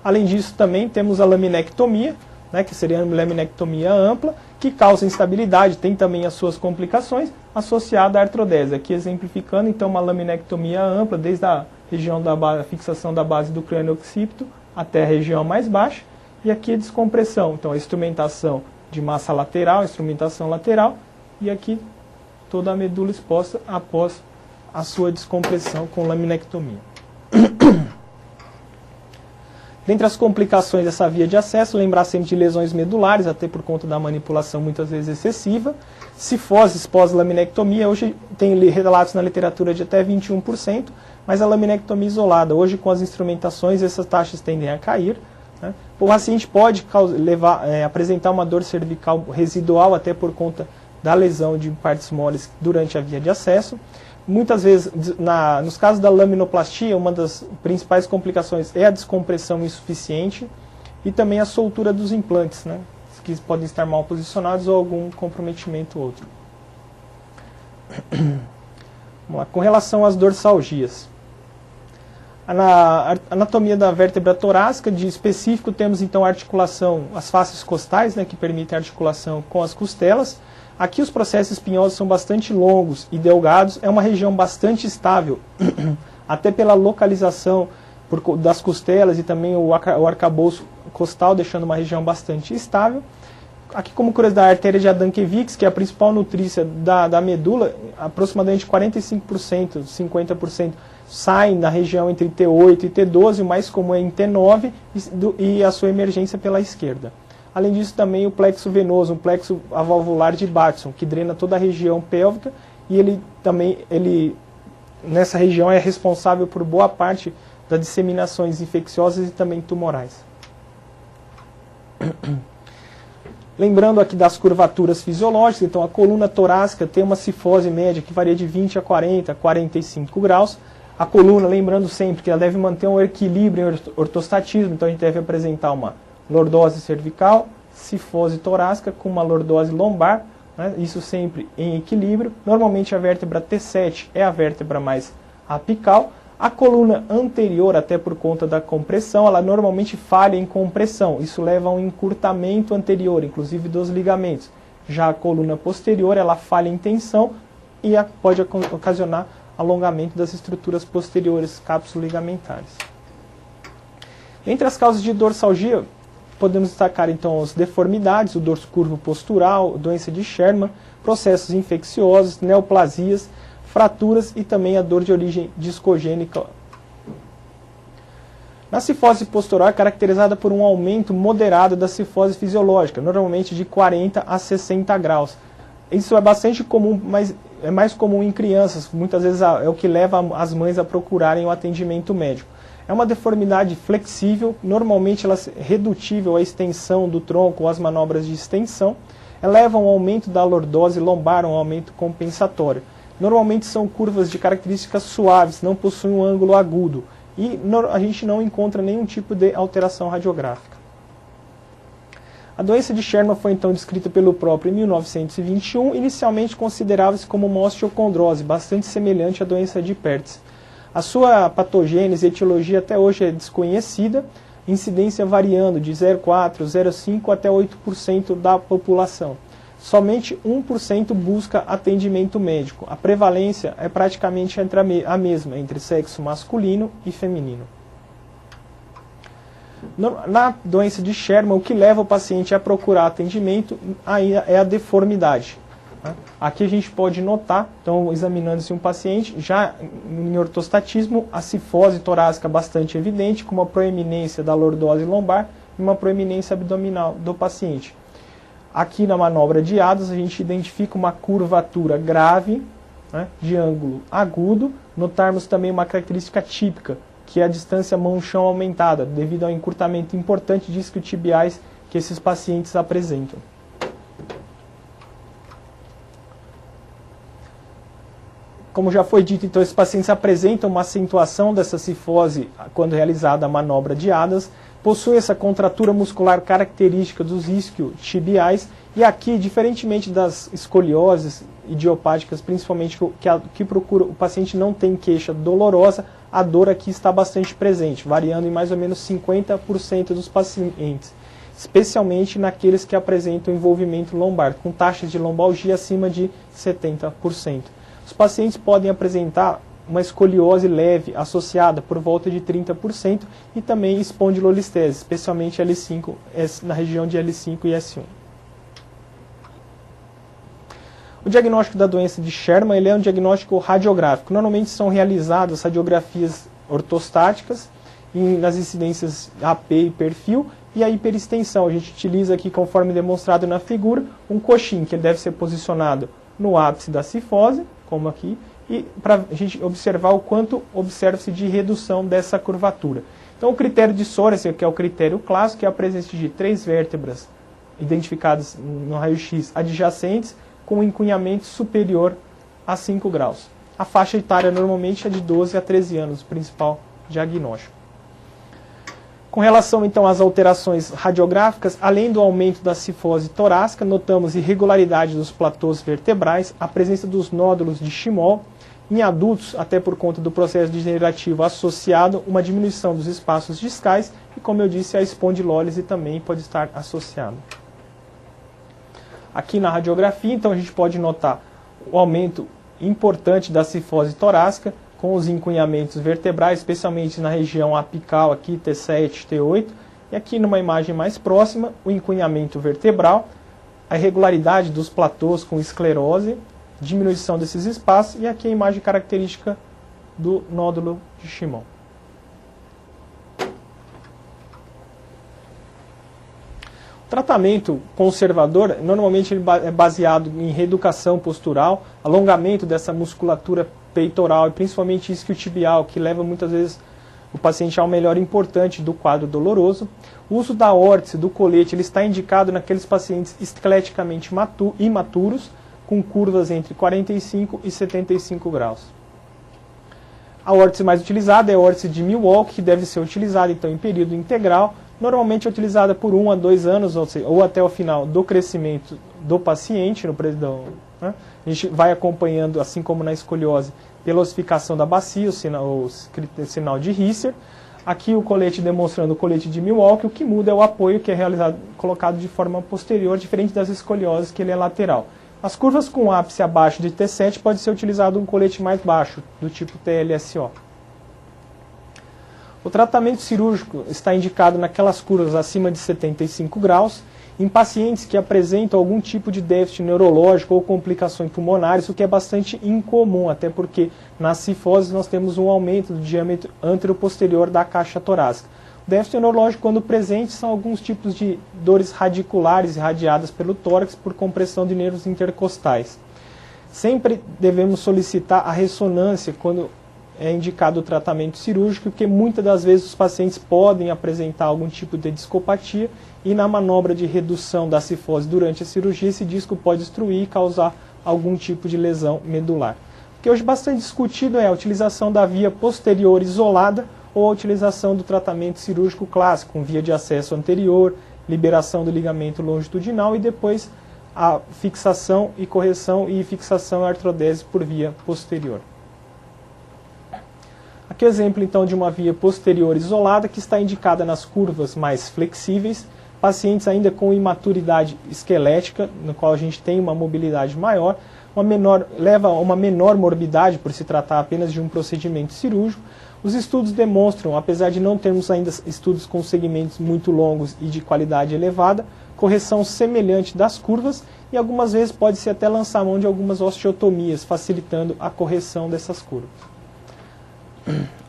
Além disso, também temos a laminectomia, né, que seria a laminectomia ampla, que causa instabilidade, tem também as suas complicações, associada à artrodese. Aqui exemplificando, então, uma laminectomia ampla, desde a região da fixação da base do crânio occipito até a região mais baixa, e aqui a descompressão, então a instrumentação de massa lateral, instrumentação lateral, e aqui toda a medula exposta após a sua descompressão com laminectomia. Dentre as complicações dessa via de acesso, lembrar sempre de lesões medulares, até por conta da manipulação muitas vezes excessiva. Cifoses pós-laminectomia, hoje tem relatos na literatura de até 21%, mas a laminectomia isolada, hoje com as instrumentações, essas taxas tendem a cair. Né? O paciente pode apresentar uma dor cervical residual, até por conta da lesão de partes moles durante a via de acesso. Muitas vezes, nos casos da laminoplastia, uma das principais complicações é a descompressão insuficiente e também a soltura dos implantes, né, que podem estar mal posicionados ou algum comprometimento outro. Vamos lá. Com relação às dorsalgias. Na anatomia da vértebra torácica, de específico, temos então a articulação, as faces costais, né, que permitem a articulação com as costelas. Aqui os processos espinhosos são bastante longos e delgados, é uma região bastante estável, até pela localização das costelas e também o arcabouço costal, deixando uma região bastante estável. Aqui, como curiosidade, a artéria de Adamkiewicz, que é a principal nutrícia da medula, aproximadamente 45%, 50% saem da região entre T8 e T12, o mais comum é em T9 e a sua emergência pela esquerda. Além disso, também o plexo venoso, um plexo avalvular de Batson, que drena toda a região pélvica e ele nessa região é responsável por boa parte das disseminações infecciosas e também tumorais. Lembrando aqui das curvaturas fisiológicas, então a coluna torácica tem uma cifose média que varia de 20 a 40, 45 graus. A coluna, lembrando sempre que ela deve manter um equilíbrio em ortostatismo, então a gente deve apresentar uma lordose cervical, cifose torácica com uma lordose lombar, né, isso sempre em equilíbrio. Normalmente a vértebra T7 é a vértebra mais apical. A coluna anterior, até por conta da compressão, ela normalmente falha em compressão. Isso leva a um encurtamento anterior, inclusive dos ligamentos. Já a coluna posterior, ela falha em tensão e pode ocasionar alongamento das estruturas posteriores capsulo-ligamentares. Entre as causas de dorsalgia, podemos destacar então as deformidades, o dorso curvo postural, doença de Sherman, processos infecciosos, neoplasias, fraturas e também a dor de origem discogênica. Na cifose postural é caracterizada por um aumento moderado da cifose fisiológica, normalmente de 40 a 60 graus. Isso é bastante comum, mas é mais comum em crianças, muitas vezes é o que leva as mães a procurarem o atendimento médico. É uma deformidade flexível, normalmente ela é redutível à extensão do tronco ou às manobras de extensão. Ela leva a um aumento da lordose lombar, um aumento compensatório. Normalmente são curvas de características suaves, não possuem um ângulo agudo. E a gente não encontra nenhum tipo de alteração radiográfica. A doença de Sherman foi então descrita pelo próprio em 1921, inicialmente considerava-se como uma osteocondrose, bastante semelhante à doença de Pertz. A sua patogênese e etiologia até hoje é desconhecida, incidência variando de 0,4%, 0,5% até 8% da população. Somente 1% busca atendimento médico. A prevalência é praticamente a mesma entre sexo masculino e feminino. Na doença de Sherman, o que leva o paciente a procurar atendimento é a deformidade. Aqui a gente pode notar, então, examinando-se um paciente, já em ortostatismo, a cifose torácica bastante evidente, com uma proeminência da lordose lombar e uma proeminência abdominal do paciente. Aqui na manobra de Adams, a gente identifica uma curvatura grave, né, de ângulo agudo. Notarmos também uma característica típica, que é a distância mão-chão aumentada, devido ao encurtamento importante de isquiotibiais que esses pacientes apresentam. Como já foi dito, então, esses pacientes apresentam uma acentuação dessa cifose quando realizada a manobra de Adams, possuem essa contratura muscular característica dos isquiotibiais, e aqui, diferentemente das escolioses idiopáticas, principalmente que procura, o paciente não tem queixa dolorosa, a dor aqui está bastante presente, variando em mais ou menos 50% dos pacientes, especialmente naqueles que apresentam envolvimento lombar, com taxas de lombalgia acima de 70%. Os pacientes podem apresentar uma escoliose leve associada por volta de 30% e também espondilolistese, especialmente L5, na região de L5 e S1. O diagnóstico da doença de Sherman ele é um diagnóstico radiográfico. Normalmente são realizadas radiografias ortostáticas nas incidências AP e perfil, e a hiperextensão. A gente utiliza aqui, conforme demonstrado na figura, um coxim, que ele deve ser posicionado no ápice da cifose, como aqui, e para a gente observar o quanto observa-se de redução dessa curvatura. Então, o critério de Sorensen, que é o critério clássico, que é a presença de 3 vértebras identificadas no raio-x adjacentes, com um encunhamento superior a 5 graus. A faixa etária normalmente é de 12 a 13 anos, o principal diagnóstico. Com relação então às alterações radiográficas, além do aumento da cifose torácica, notamos irregularidade dos platôs vertebrais, a presença dos nódulos de Schimoll, em adultos, até por conta do processo degenerativo associado, uma diminuição dos espaços discais e, como eu disse, a espondilólise também pode estar associada. Aqui na radiografia, então, a gente pode notar o aumento importante da cifose torácica, com os encunhamentos vertebrais, especialmente na região apical, aqui T7, T8, e aqui numa imagem mais próxima, o encunhamento vertebral, a irregularidade dos platôs com esclerose, diminuição desses espaços, e aqui a imagem característica do nódulo de Schimoll. O tratamento conservador, normalmente ele é baseado em reeducação postural, alongamento dessa musculatura peitoral e principalmente isquiotibial, que leva muitas vezes o paciente ao melhor importante do quadro doloroso. O uso da órtice, do colete, ele está indicado naqueles pacientes esqueleticamente imaturos, com curvas entre 45 e 75 graus. A órtice mais utilizada é a órtice de Milwaukee, que deve ser utilizada então em período integral, normalmente é utilizada por 1 a 2 anos, ou até o final do crescimento do paciente, né? A gente vai acompanhando, assim como na escoliose, pela ossificação da bacia, o sinal de Risser. Aqui o colete demonstrando o colete de Milwaukee, o que muda é o apoio, que é colocado de forma posterior, diferente das escolioses, que ele é lateral. As curvas com ápice abaixo de T7 pode ser utilizado um colete mais baixo, do tipo TLSO. O tratamento cirúrgico está indicado naquelas curvas acima de 75 graus, em pacientes que apresentam algum tipo de déficit neurológico ou complicações pulmonares, o que é bastante incomum, até porque nas cifoses nós temos um aumento do diâmetro anteroposterior da caixa torácica. O déficit neurológico, quando presente, são alguns tipos de dores radiculares irradiadas pelo tórax por compressão de nervos intercostais. Sempre devemos solicitar a ressonância quando é indicado o tratamento cirúrgico, porque muitas das vezes os pacientes podem apresentar algum tipo de discopatia e na manobra de redução da cifose durante a cirurgia, esse disco pode destruir e causar algum tipo de lesão medular. O que hoje é bastante discutido é a utilização da via posterior isolada ou a utilização do tratamento cirúrgico clássico, com via de acesso anterior, liberação do ligamento longitudinal e depois a fixação e correção e fixação e artrodese por via posterior. Aqui é exemplo então de uma via posterior isolada que está indicada nas curvas mais flexíveis, pacientes ainda com imaturidade esquelética, no qual a gente tem uma mobilidade maior, leva a uma menor morbidade por se tratar apenas de um procedimento cirúrgico. Os estudos demonstram, apesar de não termos ainda estudos com segmentos muito longos e de qualidade elevada, correção semelhante das curvas e algumas vezes pode-se até lançar a mão de algumas osteotomias, facilitando a correção dessas curvas.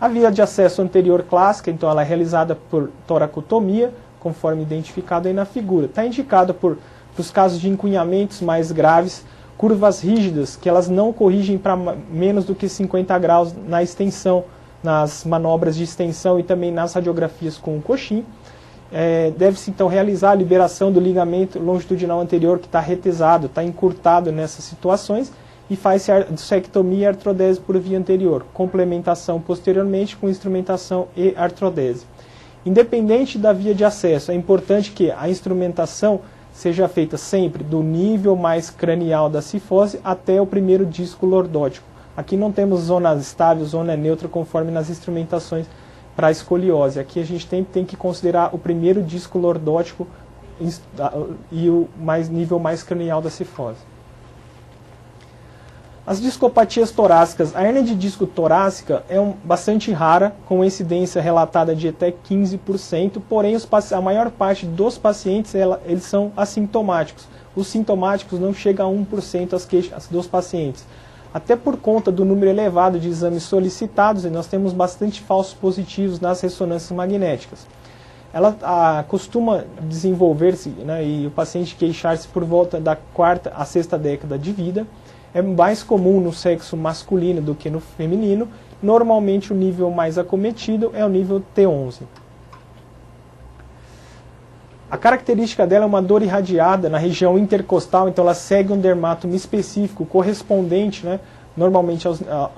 A via de acesso anterior clássica, então, ela é realizada por toracotomia, conforme identificado aí na figura. Está indicada para os casos de encunhamentos mais graves, curvas rígidas, que elas não corrigem para menos do que 50 graus na extensão, nas manobras de extensão e também nas radiografias com o coxim. Deve-se então realizar a liberação do ligamento longitudinal anterior que está retesado, está encurtado nessas situações, e faz-se a dissectomia e artrodese por via anterior, complementação posteriormente com instrumentação e artrodese. Independente da via de acesso, é importante que a instrumentação seja feita sempre do nível mais cranial da cifose até o primeiro disco lordótico. Aqui não temos zona estável, zona neutra, conforme nas instrumentações para a escoliose. Aqui a gente tem que considerar o primeiro disco lordótico e o nível mais cranial da cifose. As discopatias torácicas, a hérnia de disco torácica é bastante rara, com incidência relatada de até 15%, porém a maior parte dos pacientes eles são assintomáticos. Os sintomáticos não chegam a 1% as queixas dos pacientes. até por conta do número elevado de exames solicitados, e nós temos bastante falsos positivos nas ressonâncias magnéticas. Ela costuma desenvolver-se, né, e o paciente queixar-se por volta da 4ª à 6ª década de vida. É mais comum no sexo masculino do que no feminino. Normalmente o nível mais acometido é o nível T11. A característica dela é uma dor irradiada na região intercostal, então ela segue um dermatoma específico correspondente, né, normalmente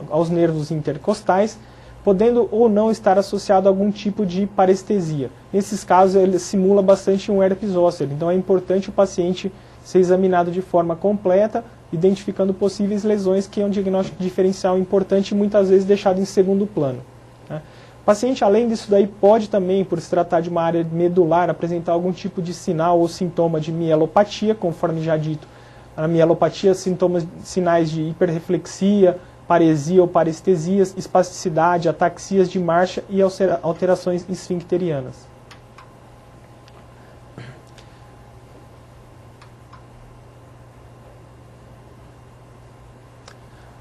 aos nervos intercostais, podendo ou não estar associado a algum tipo de parestesia. Nesses casos, ele simula bastante um herpes zoster, então é importante o paciente ser examinado de forma completa, identificando possíveis lesões, que é um diagnóstico diferencial importante e muitas vezes deixado em segundo plano, né? O paciente, além disso daí, pode também, por se tratar de uma área medular, apresentar algum tipo de sinal ou sintoma de mielopatia, conforme já dito. A mielopatia, sinais de hiperreflexia, paresia ou parestesias, espasticidade, ataxias de marcha e alterações esfincterianas.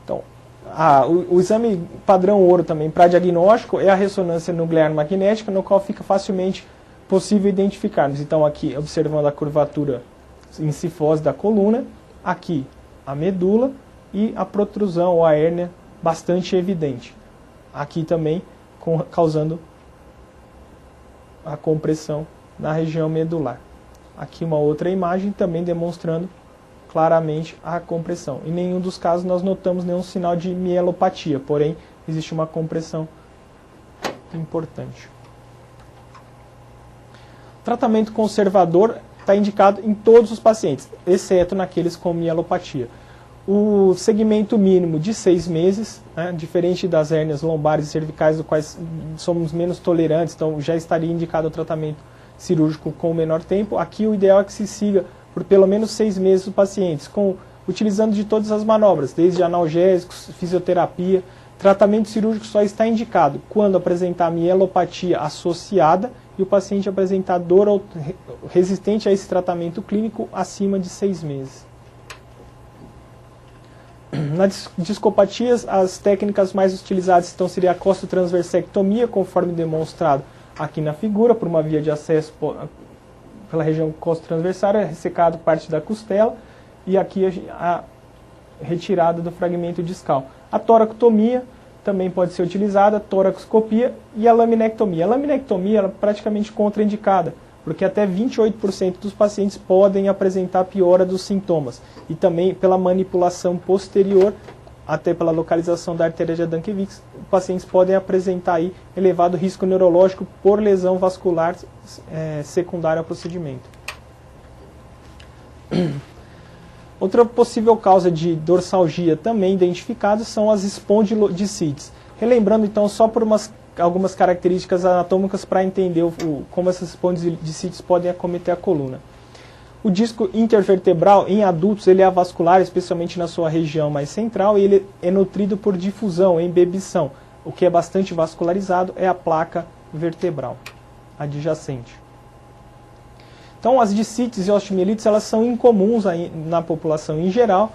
Então, o exame padrão ouro também para diagnóstico é a ressonância nuclear magnética, no qual fica facilmente possível identificarmos. Então, aqui observando a curvatura em cifose da coluna, aqui a medula e a protrusão ou a hérnia bastante evidente. Aqui também causando a compressão na região medular. Aqui uma outra imagem também demonstrando claramente a compressão. Em nenhum dos casos nós notamos nenhum sinal de mielopatia, porém existe uma compressão importante. O tratamento conservador está indicado em todos os pacientes, exceto naqueles com mielopatia. O segmento mínimo de 6 meses, né, diferente das hérnias lombares e cervicais, do quais somos menos tolerantes, então já estaria indicado o tratamento cirúrgico com menor tempo. Aqui o ideal é que se siga por pelo menos 6 meses os pacientes, utilizando de todas as manobras, desde analgésicos, fisioterapia. Tratamento cirúrgico só está indicado quando apresentar mielopatia associada e o paciente apresentar dor resistente a esse tratamento clínico acima de 6 meses. Nas discopatias, as técnicas mais utilizadas então seria a costotransversectomia, conforme demonstrado aqui na figura, por uma via de acesso pela região costotransversária, ressecado parte da costela, e aqui a retirada do fragmento discal. A toractomia também pode ser utilizada, a toracoscopia e a laminectomia. A laminectomia é praticamente contraindicada, porque até 28% dos pacientes podem apresentar piora dos sintomas. E também pela manipulação posterior, até pela localização da artéria de Adamkiewicz, pacientes podem apresentar aí elevado risco neurológico por lesão vascular secundária ao procedimento. Outra possível causa de dorsalgia também identificada são as espondilodicites. Relembrando então só por algumas características anatômicas para entender como essas espondilodicites podem acometer a coluna. O disco intervertebral em adultos ele é avascular, especialmente na sua região mais central, e ele é nutrido por difusão, embebição. O que é bastante vascularizado é a placa vertebral adjacente. Então as dicites e osteomielites elas são incomuns na população em geral,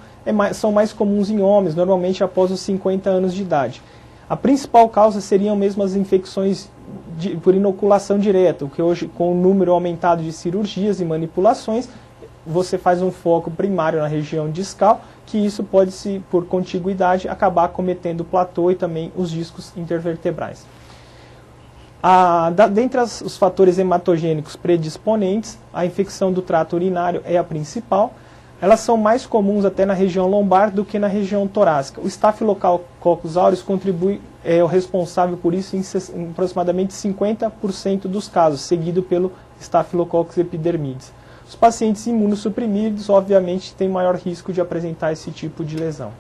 são mais comuns em homens, normalmente após os 50 anos de idade. A principal causa seriam mesmo as infecções por inoculação direta, o que hoje, com o número aumentado de cirurgias e manipulações, você faz um foco primário na região discal, que isso pode, por contiguidade, acabar acometendo o platô e também os discos intervertebrais. Dentre os fatores hematogênicos predisponentes, a infecção do trato urinário é a principal. Elas são mais comuns até na região lombar do que na região torácica. O Staphylococcus aureus é o responsável por isso em aproximadamente 50% dos casos, seguido pelo Staphylococcus epidermidis. Os pacientes imunossuprimidos, obviamente, têm maior risco de apresentar esse tipo de lesão.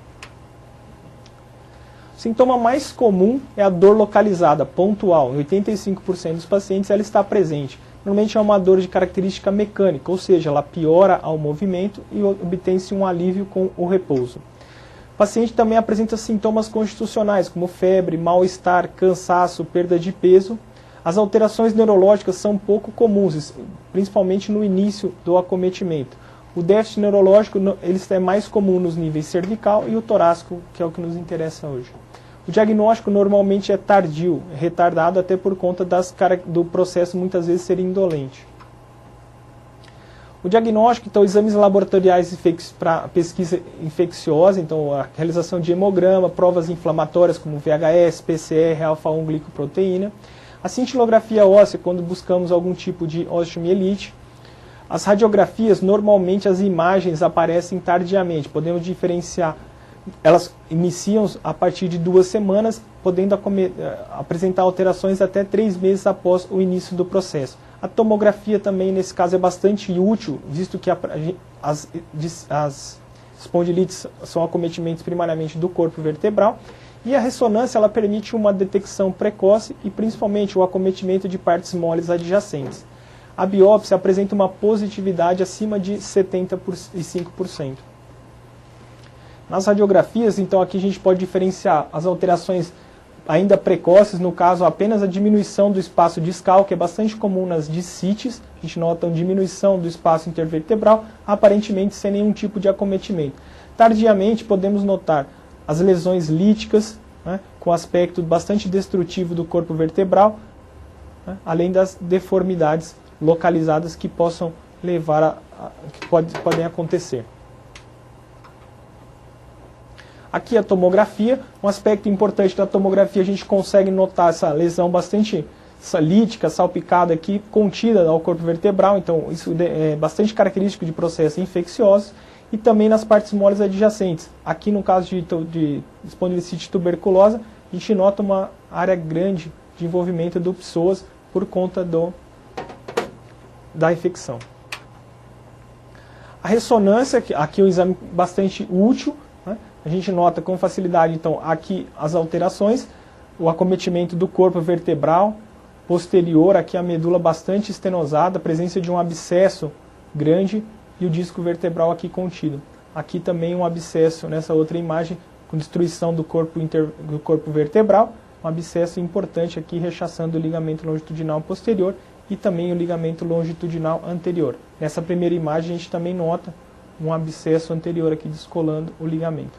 O sintoma mais comum é a dor localizada, pontual. Em 85% dos pacientes ela está presente. Normalmente é uma dor de característica mecânica, ou seja, ela piora ao movimento e obtém-se um alívio com o repouso. O paciente também apresenta sintomas constitucionais, como febre, mal-estar, cansaço, perda de peso. As alterações neurológicas são pouco comuns, principalmente no início do acometimento. O déficit neurológico ele é mais comum nos níveis cervical e o torácico, que é o que nos interessa hoje. O diagnóstico normalmente é tardio, retardado até por conta do processo muitas vezes ser indolente. O diagnóstico, então, exames laboratoriais para pesquisa infecciosa, então a realização de hemograma, provas inflamatórias como VHS, PCR, alfa-1-glicoproteína. A cintilografia óssea, quando buscamos algum tipo de osteomielite. As radiografias, normalmente as imagens aparecem tardiamente, podemos diferenciar, elas iniciam a partir de 2 semanas, podendo apresentar alterações até 3 meses após o início do processo. A tomografia também, nesse caso, é bastante útil, visto que as espondilites são acometimentos primariamente do corpo vertebral, e a ressonância ela permite uma detecção precoce e principalmente o acometimento de partes moles adjacentes. A biópsia apresenta uma positividade acima de 75%. Nas radiografias, então, aqui a gente pode diferenciar as alterações ainda precoces, no caso apenas a diminuição do espaço discal, que é bastante comum nas discites, a gente nota uma diminuição do espaço intervertebral, aparentemente sem nenhum tipo de acometimento. Tardiamente podemos notar as lesões líticas, né, com aspecto bastante destrutivo do corpo vertebral, né, além das deformidades localizadas que possam levar que podem acontecer. Aqui a tomografia, um aspecto importante da tomografia, a gente consegue notar essa lesão bastante lítica, salpicada aqui, contida ao corpo vertebral, então isso é bastante característico de processos infecciosos, e também nas partes moles adjacentes. Aqui no caso de espondilicite tuberculosa, a gente nota uma área grande de envolvimento do psoas por conta da infecção. A ressonância, aqui é um exame bastante útil, né? A gente nota com facilidade, então, aqui as alterações, o acometimento do corpo vertebral posterior, aqui a medula bastante estenosada, a presença de um abscesso grande e o disco vertebral aqui contido. Aqui também um abscesso nessa outra imagem, com destruição do corpo vertebral, um abscesso importante aqui rechaçando o ligamento longitudinal posterior e também o ligamento longitudinal anterior. Nessa primeira imagem a gente também nota um abscesso anterior aqui descolando o ligamento.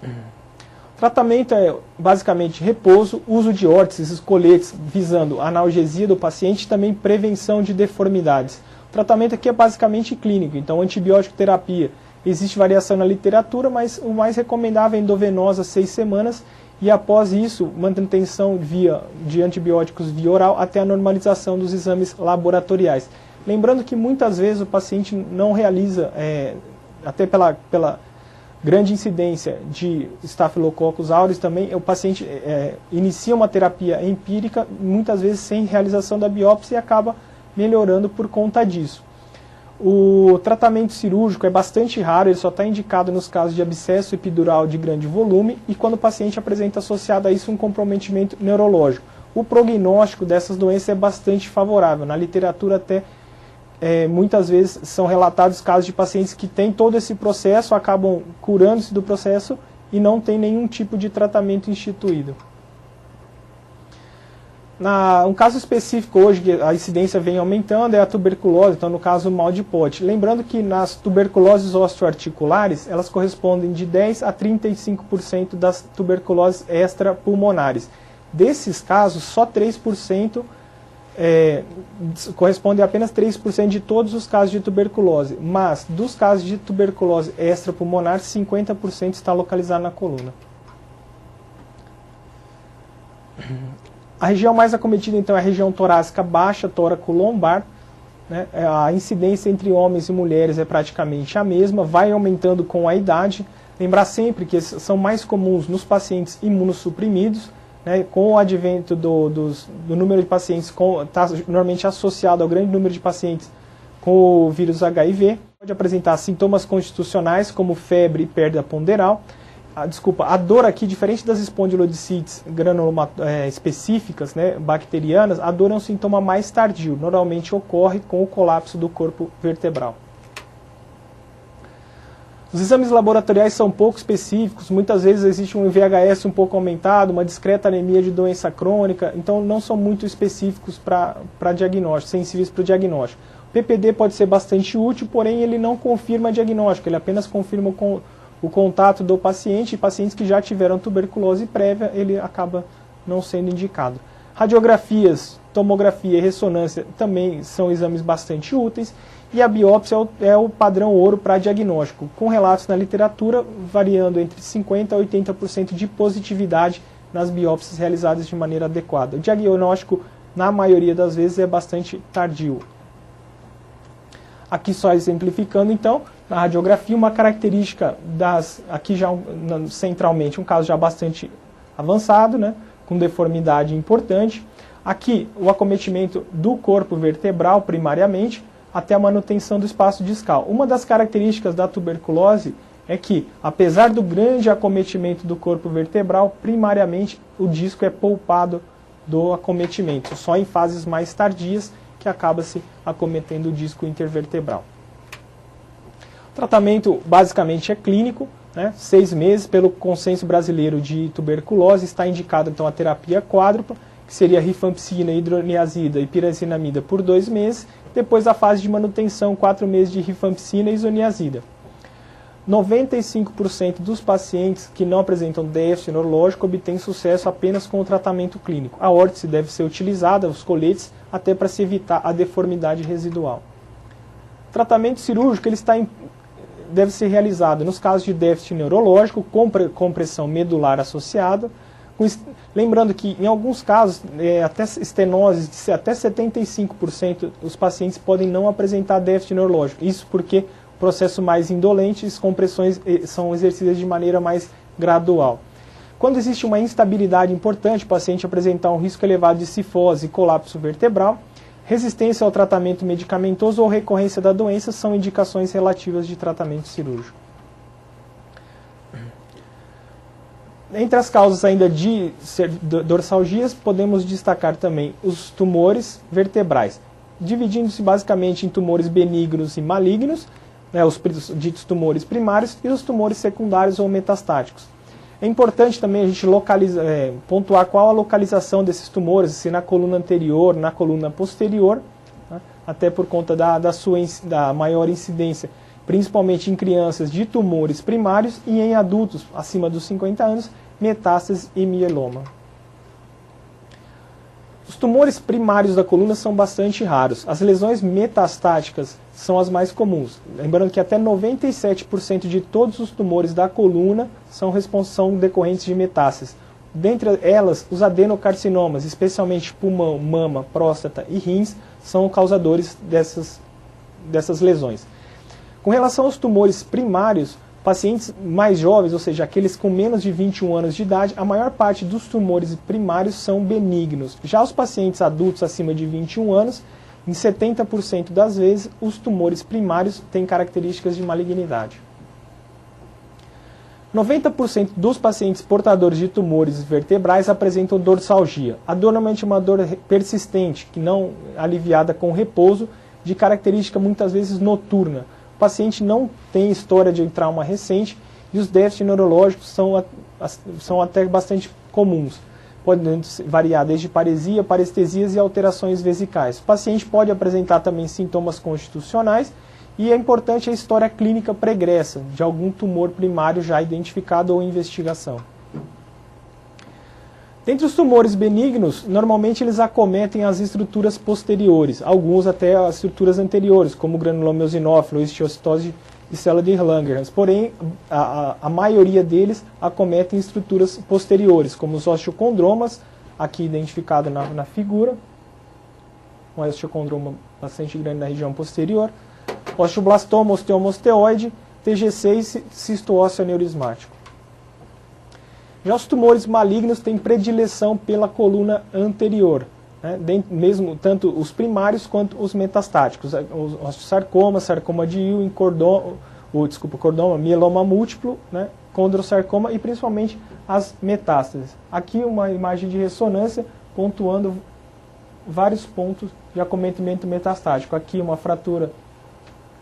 O tratamento é basicamente repouso, uso de órteses, coletes visando analgesia do paciente e também prevenção de deformidades. O tratamento aqui é basicamente clínico, então antibiótico terapia. Existe variação na literatura, mas o mais recomendável é endovenosa 6 semanas e após isso, manutenção de antibióticos via oral até a normalização dos exames laboratoriais. Lembrando que muitas vezes o paciente não realiza, até pela grande incidência de Staphylococcus aureus também, o paciente inicia uma terapia empírica, muitas vezes sem realização da biópsia e acaba melhorando por conta disso. O tratamento cirúrgico é bastante raro, ele só está indicado nos casos de abscesso epidural de grande volume e quando o paciente apresenta associado a isso um comprometimento neurológico. O prognóstico dessas doenças é bastante favorável, na literatura até muitas vezes são relatados casos de pacientes que têm todo esse processo, acabam curando-se do processo e não tem nenhum tipo de tratamento instituído. Um caso específico hoje, que a incidência vem aumentando, é a tuberculose, então no caso o mal de Pote. Lembrando que nas tuberculoses osteoarticulares, elas correspondem de 10% a 35% das tuberculoses extrapulmonares. Desses casos, só 3% corresponde a apenas 3% de todos os casos de tuberculose, mas dos casos de tuberculose extrapulmonar, 50% está localizado na coluna. A região mais acometida, então, é a região torácica baixa, tóraco-lombar, né? A incidência entre homens e mulheres é praticamente a mesma, vai aumentando com a idade. Lembrar sempre que são mais comuns nos pacientes imunossuprimidos, né? Com o advento do número de pacientes, está normalmente associado ao grande número de pacientes com o vírus HIV. Pode apresentar sintomas constitucionais como febre e perda ponderal. A dor aqui, diferente das espondilodicites específicas, né, bacterianas, a dor é um sintoma mais tardio, normalmente ocorre com o colapso do corpo vertebral. Os exames laboratoriais são pouco específicos, muitas vezes existe um VHS um pouco aumentado, uma discreta anemia de doença crônica, então não são muito específicos para diagnóstico, sensíveis para o diagnóstico. O PPD pode ser bastante útil, porém ele não confirma diagnóstico, ele apenas confirma o contato do paciente, e pacientes que já tiveram tuberculose prévia, ele acaba não sendo indicado. Radiografias, tomografia e ressonância também são exames bastante úteis, e a biópsia é o padrão ouro para diagnóstico, com relatos na literatura variando entre 50% a 80% de positividade nas biópsias realizadas de maneira adequada. O diagnóstico, na maioria das vezes, é bastante tardio. Aqui só exemplificando, então, na radiografia, uma característica aqui já centralmente, um caso já bastante avançado, né, com deformidade importante. Aqui, o acometimento do corpo vertebral, primariamente, até a manutenção do espaço discal. Uma das características da tuberculose é que, apesar do grande acometimento do corpo vertebral, primariamente o disco é poupado do acometimento, só em fases mais tardias que acaba-se acometendo o disco intervertebral. O tratamento basicamente é clínico, né? 6 meses, pelo Consenso Brasileiro de Tuberculose, está indicado então a terapia quádrupla, que seria rifampicina, hidroniazida e pirazinamida por 2 meses, depois a fase de manutenção, 4 meses de rifampicina e isoniazida. 95% dos pacientes que não apresentam déficit neurológico obtêm sucesso apenas com o tratamento clínico. A órtese deve ser utilizada, os coletes, até para se evitar a deformidade residual. O tratamento cirúrgico deve ser realizado nos casos de déficit neurológico, com compressão medular associada. Lembrando que, em alguns casos, até estenose de até 75%, os pacientes podem não apresentar déficit neurológico. Isso porque o processo mais indolente, as compressões são exercidas de maneira mais gradual. Quando existe uma instabilidade importante, o paciente apresentar um risco elevado de cifose e colapso vertebral, resistência ao tratamento medicamentoso ou recorrência da doença são indicações relativas de tratamento cirúrgico. Entre as causas ainda de dorsalgias, podemos destacar também os tumores vertebrais, dividindo-se basicamente em tumores benignos e malignos, né, os ditos tumores primários, e os tumores secundários ou metastáticos. É importante também a gente pontuar qual a localização desses tumores, se na coluna anterior, na coluna posterior, né, até por conta da maior incidência, principalmente em crianças, de tumores primários, e em adultos acima dos 50 anos, metástase e mieloma. Os tumores primários da coluna são bastante raros. As lesões metastáticas são as mais comuns. Lembrando que até 97% de todos os tumores da coluna são decorrentes de metástases. Dentre elas, os adenocarcinomas, especialmente pulmão, mama, próstata e rins, são causadores dessas lesões. Com relação aos tumores primários, pacientes mais jovens, ou seja, aqueles com menos de 21 anos de idade, a maior parte dos tumores primários são benignos. Já os pacientes adultos acima de 21 anos, em 70% das vezes, os tumores primários têm características de malignidade. 90% dos pacientes portadores de tumores vertebrais apresentam dorsalgia. A dor normalmente é uma dor persistente, que não aliviada com repouso, de característica muitas vezes noturna. O paciente não tem história de trauma recente e os déficits neurológicos são até bastante comuns. Podem variar desde paresia, parestesias e alterações vesicais. O paciente pode apresentar também sintomas constitucionais e é importante a história clínica pregressa de algum tumor primário já identificado ou em investigação. Dentre os tumores benignos, normalmente eles acometem as estruturas posteriores, alguns até as estruturas anteriores, como granuloma eosinófilo, histiocytose e célula de Langerhans. Porém, a maioria deles acometem estruturas posteriores, como os osteocondromas, aqui identificado na figura, um osteocondroma bastante grande na região posterior, osteoblastoma, osteoma osteoide, TGC e cisto ósseo aneurismático. Já os tumores malignos têm predileção pela coluna anterior, né? Mesmo tanto os primários quanto os metastáticos, os osteosarcoma, sarcoma de Ewing, cordoma, mieloma múltiplo, né? Condrosarcoma e principalmente as metástases. Aqui uma imagem de ressonância pontuando vários pontos de acometimento metastático. Aqui uma fratura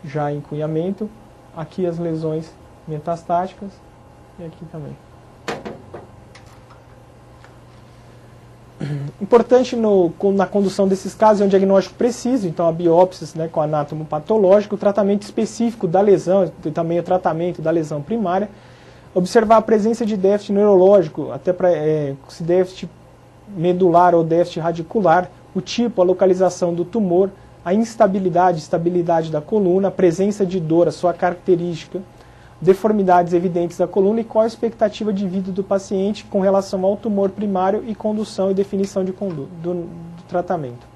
já em cunhamento, aqui as lesões metastáticas e aqui também. Importante na condução desses casos é um diagnóstico preciso, então a biópsia, né, com anátomo patológico, o tratamento específico da lesão e também o tratamento da lesão primária, observar a presença de déficit neurológico, até para se déficit medular ou déficit radicular, o tipo, a localização do tumor, a instabilidade, estabilidade da coluna, a presença de dor, a sua característica, deformidades evidentes da coluna e qual a expectativa de vida do paciente com relação ao tumor primário e condução e definição de do tratamento.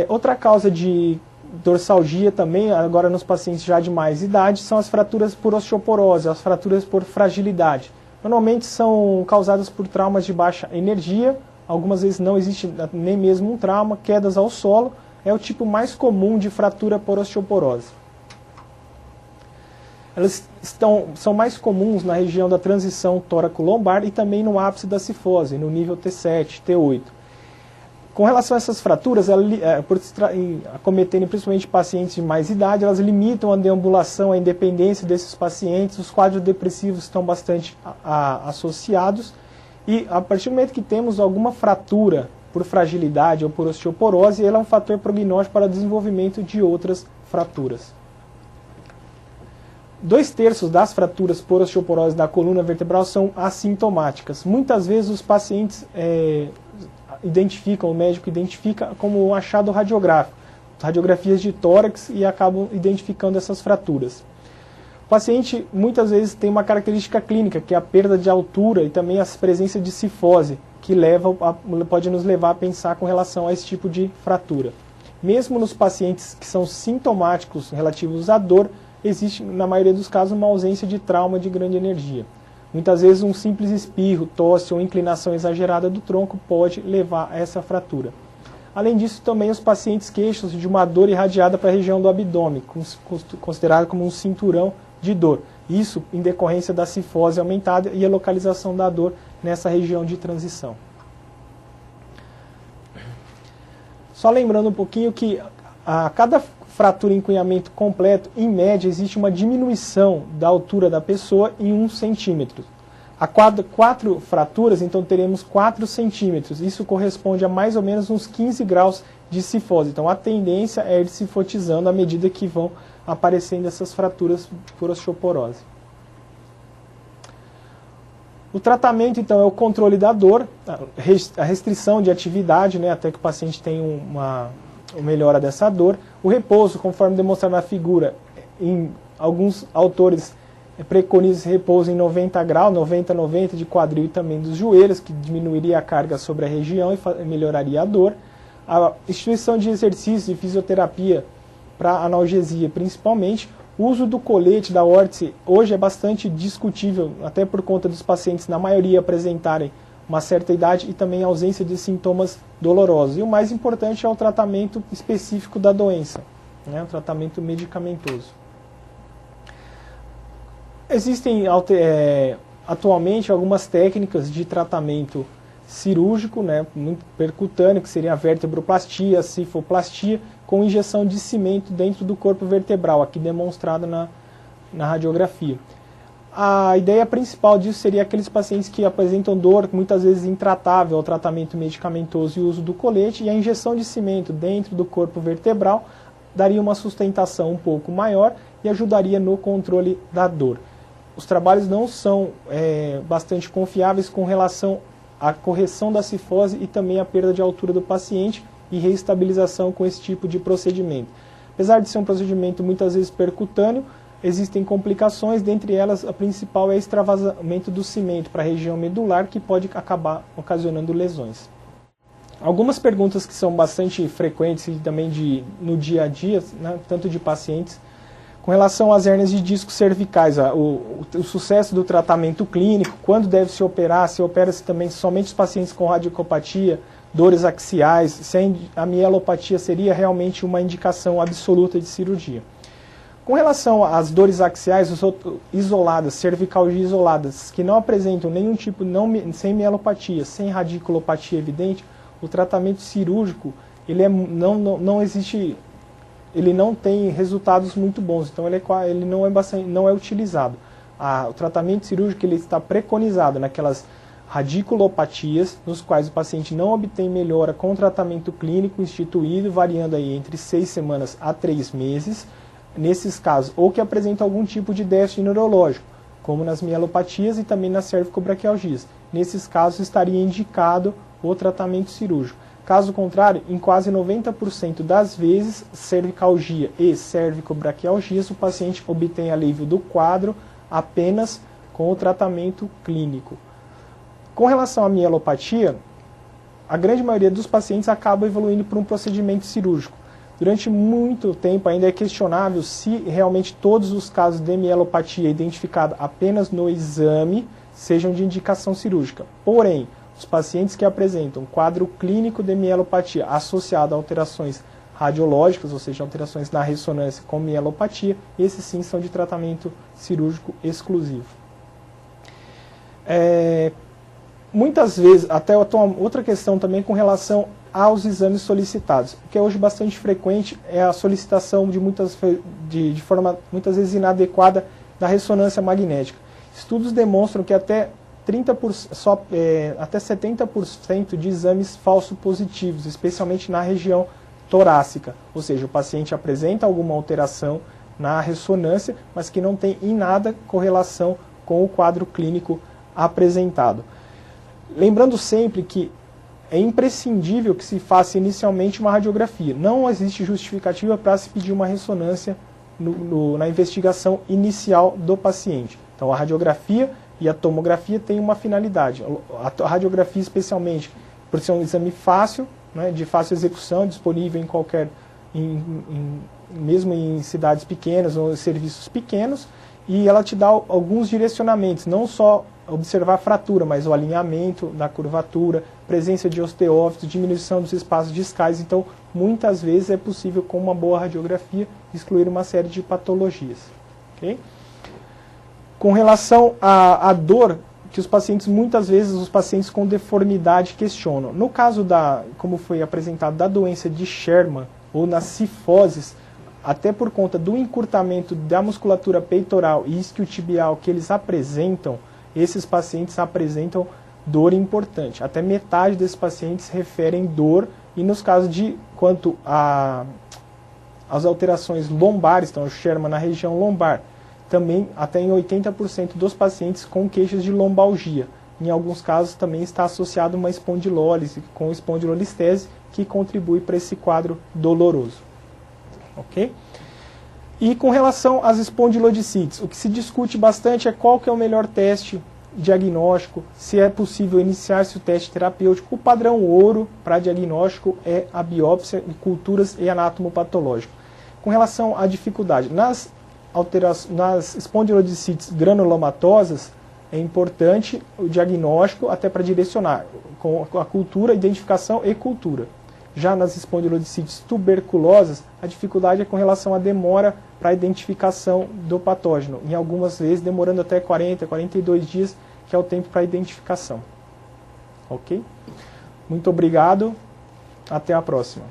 Outra causa de dorsalgia também, agora nos pacientes já de mais idade, são as fraturas por osteoporose, as fraturas por fragilidade. Normalmente são causadas por traumas de baixa energia, algumas vezes não existe nem mesmo um trauma, quedas ao solo, é o tipo mais comum de fratura por osteoporose. Elas são mais comuns na região da transição tóraco-lombar e também no ápice da cifose, no nível T7, T8. Com relação a essas fraturas, por acometerem principalmente pacientes de mais idade, elas limitam a deambulação, a independência desses pacientes, os quadros depressivos estão bastante associados, e a partir do momento que temos alguma fratura por fragilidade ou por osteoporose, ela é um fator prognóstico para o desenvolvimento de outras fraturas. 2/3 das fraturas por osteoporose da coluna vertebral são assintomáticas. Muitas vezes os pacientes o médico identifica como um achado radiográfico, radiografias de tórax, e acabam identificando essas fraturas. O paciente muitas vezes tem uma característica clínica, que é a perda de altura e também a presença de cifose, que pode nos levar a pensar com relação a esse tipo de fratura. Mesmo nos pacientes que são sintomáticos relativos à dor, existe, na maioria dos casos, uma ausência de trauma de grande energia. Muitas vezes um simples espirro, tosse ou inclinação exagerada do tronco pode levar a essa fratura. Além disso, também os pacientes queixam de uma dor irradiada para a região do abdômen, considerado como um cinturão de dor. Isso em decorrência da cifose aumentada e a localização da dor nessa região de transição. Só lembrando um pouquinho que a cada fratura em cunhamento completo, em média, existe uma diminuição da altura da pessoa em 1 centímetro. A quatro fraturas, então teremos 4 centímetros. Isso corresponde a mais ou menos uns 15 graus de cifose. Então a tendência é ir cifotizando à medida que vão aparecendo essas fraturas por osteoporose. O tratamento, então, é o controle da dor, a restrição de atividade, né, até que o paciente tenha uma melhora dessa dor. O repouso, conforme demonstrado na figura, em alguns autores preconizam repouso em 90 graus, 90 de quadril e também dos joelhos, que diminuiria a carga sobre a região e melhoraria a dor. A instituição de exercício e fisioterapia para analgesia, principalmente. O uso do colete, da órtese, hoje é bastante discutível, até por conta dos pacientes, na maioria, apresentarem uma certa idade e também a ausência de sintomas dolorosos. E o mais importante é o tratamento específico da doença, né, o tratamento medicamentoso. Existem atualmente algumas técnicas de tratamento cirúrgico, né, muito percutâneo, que seria a vertebroplastia, a cifoplastia, com injeção de cimento dentro do corpo vertebral, aqui demonstrado na radiografia. A ideia principal disso seria aqueles pacientes que apresentam dor, muitas vezes intratável ao tratamento medicamentoso e uso do colete, e a injeção de cimento dentro do corpo vertebral daria uma sustentação um pouco maior e ajudaria no controle da dor. Os trabalhos não são bastante confiáveis com relação à correção da cifose e também à perda de altura do paciente e reestabilização com esse tipo de procedimento. Apesar de ser um procedimento muitas vezes percutâneo, existem complicações, dentre elas a principal é o extravasamento do cimento para a região medular, que pode acabar ocasionando lesões. Algumas perguntas que são bastante frequentes e também no dia a dia, né, tanto de pacientes, com relação às hérnias de disco cervicais, o sucesso do tratamento clínico, quando deve se operar, se opera-se também somente os pacientes com radicopatia, dores axiais, se a mielopatia seria realmente uma indicação absoluta de cirurgia. Com relação às dores axiais isoladas, cervicalgia isoladas, que não apresentam nenhum tipo, sem mielopatia, sem radiculopatia evidente, o tratamento cirúrgico, não existe ele não tem resultados muito bons, então ele não é utilizado. O tratamento cirúrgico ele está preconizado naquelas radiculopatias, nos quais o paciente não obtém melhora com tratamento clínico instituído, variando aí entre 6 semanas a 3 meses, nesses casos, ou que apresenta algum tipo de déficit neurológico, como nas mielopatias e também nas cervicobraquialgias. Nesses casos, estaria indicado o tratamento cirúrgico. Caso contrário, em quase 90% das vezes, cervicalgia e cervicobraquialgias, o paciente obtém alívio do quadro apenas com o tratamento clínico. Com relação à mielopatia, a grande maioria dos pacientes acaba evoluindo para um procedimento cirúrgico. Durante muito tempo ainda é questionável se realmente todos os casos de mielopatia identificados apenas no exame sejam de indicação cirúrgica. Porém, os pacientes que apresentam quadro clínico de mielopatia associado a alterações radiológicas, ou seja, alterações na ressonância com mielopatia, esses sim são de tratamento cirúrgico exclusivo. Muitas vezes, até outra questão também com relação aos exames solicitados. O que é hoje bastante frequente é a solicitação de forma muitas vezes inadequada da ressonância magnética. Estudos demonstram que até 70% de exames falso positivos, especialmente na região torácica. Ou seja, o paciente apresenta alguma alteração na ressonância, mas que não tem em nada correlação com o quadro clínico apresentado. Lembrando sempre que é imprescindível que se faça inicialmente uma radiografia. Não existe justificativa para se pedir uma ressonância na investigação inicial do paciente. Então a radiografia e a tomografia têm uma finalidade. A radiografia especialmente por ser um exame fácil, né, de fácil execução, disponível em mesmo em cidades pequenas ou serviços pequenos, e ela te dá alguns direcionamentos, não só observar a fratura, mas o alinhamento da curvatura, presença de osteófitos, diminuição dos espaços discais. Então, muitas vezes é possível, com uma boa radiografia, excluir uma série de patologias. Okay? Com relação à dor, que os pacientes, muitas vezes, os pacientes com deformidade questionam. No caso como foi apresentado, da doença de Sherman, ou nas cifoses, até por conta do encurtamento da musculatura peitoral e isquiotibial que eles apresentam, esses pacientes apresentam dor importante. Até metade desses pacientes referem dor, e nos casos quanto às alterações lombares, então o Sherman na região lombar, também até em 80% dos pacientes com queixas de lombalgia. Em alguns casos também está associado uma espondilólise com espondilolistese, que contribui para esse quadro doloroso. Ok? E com relação às espondilodicites, o que se discute bastante é qual que é o melhor teste diagnóstico, se é possível iniciar-se o teste terapêutico. O padrão ouro para diagnóstico é a biópsia de culturas e anatomopatológico. Com relação à dificuldade, nas espondilodicites granulomatosas, é importante o diagnóstico até para direcionar com a cultura, identificação e cultura. Já nas espondilodicites tuberculosas, a dificuldade é com relação à demora para a identificação do patógeno, em algumas vezes demorando até 40, 42 dias, que é o tempo para a identificação. Ok? Muito obrigado, até a próxima.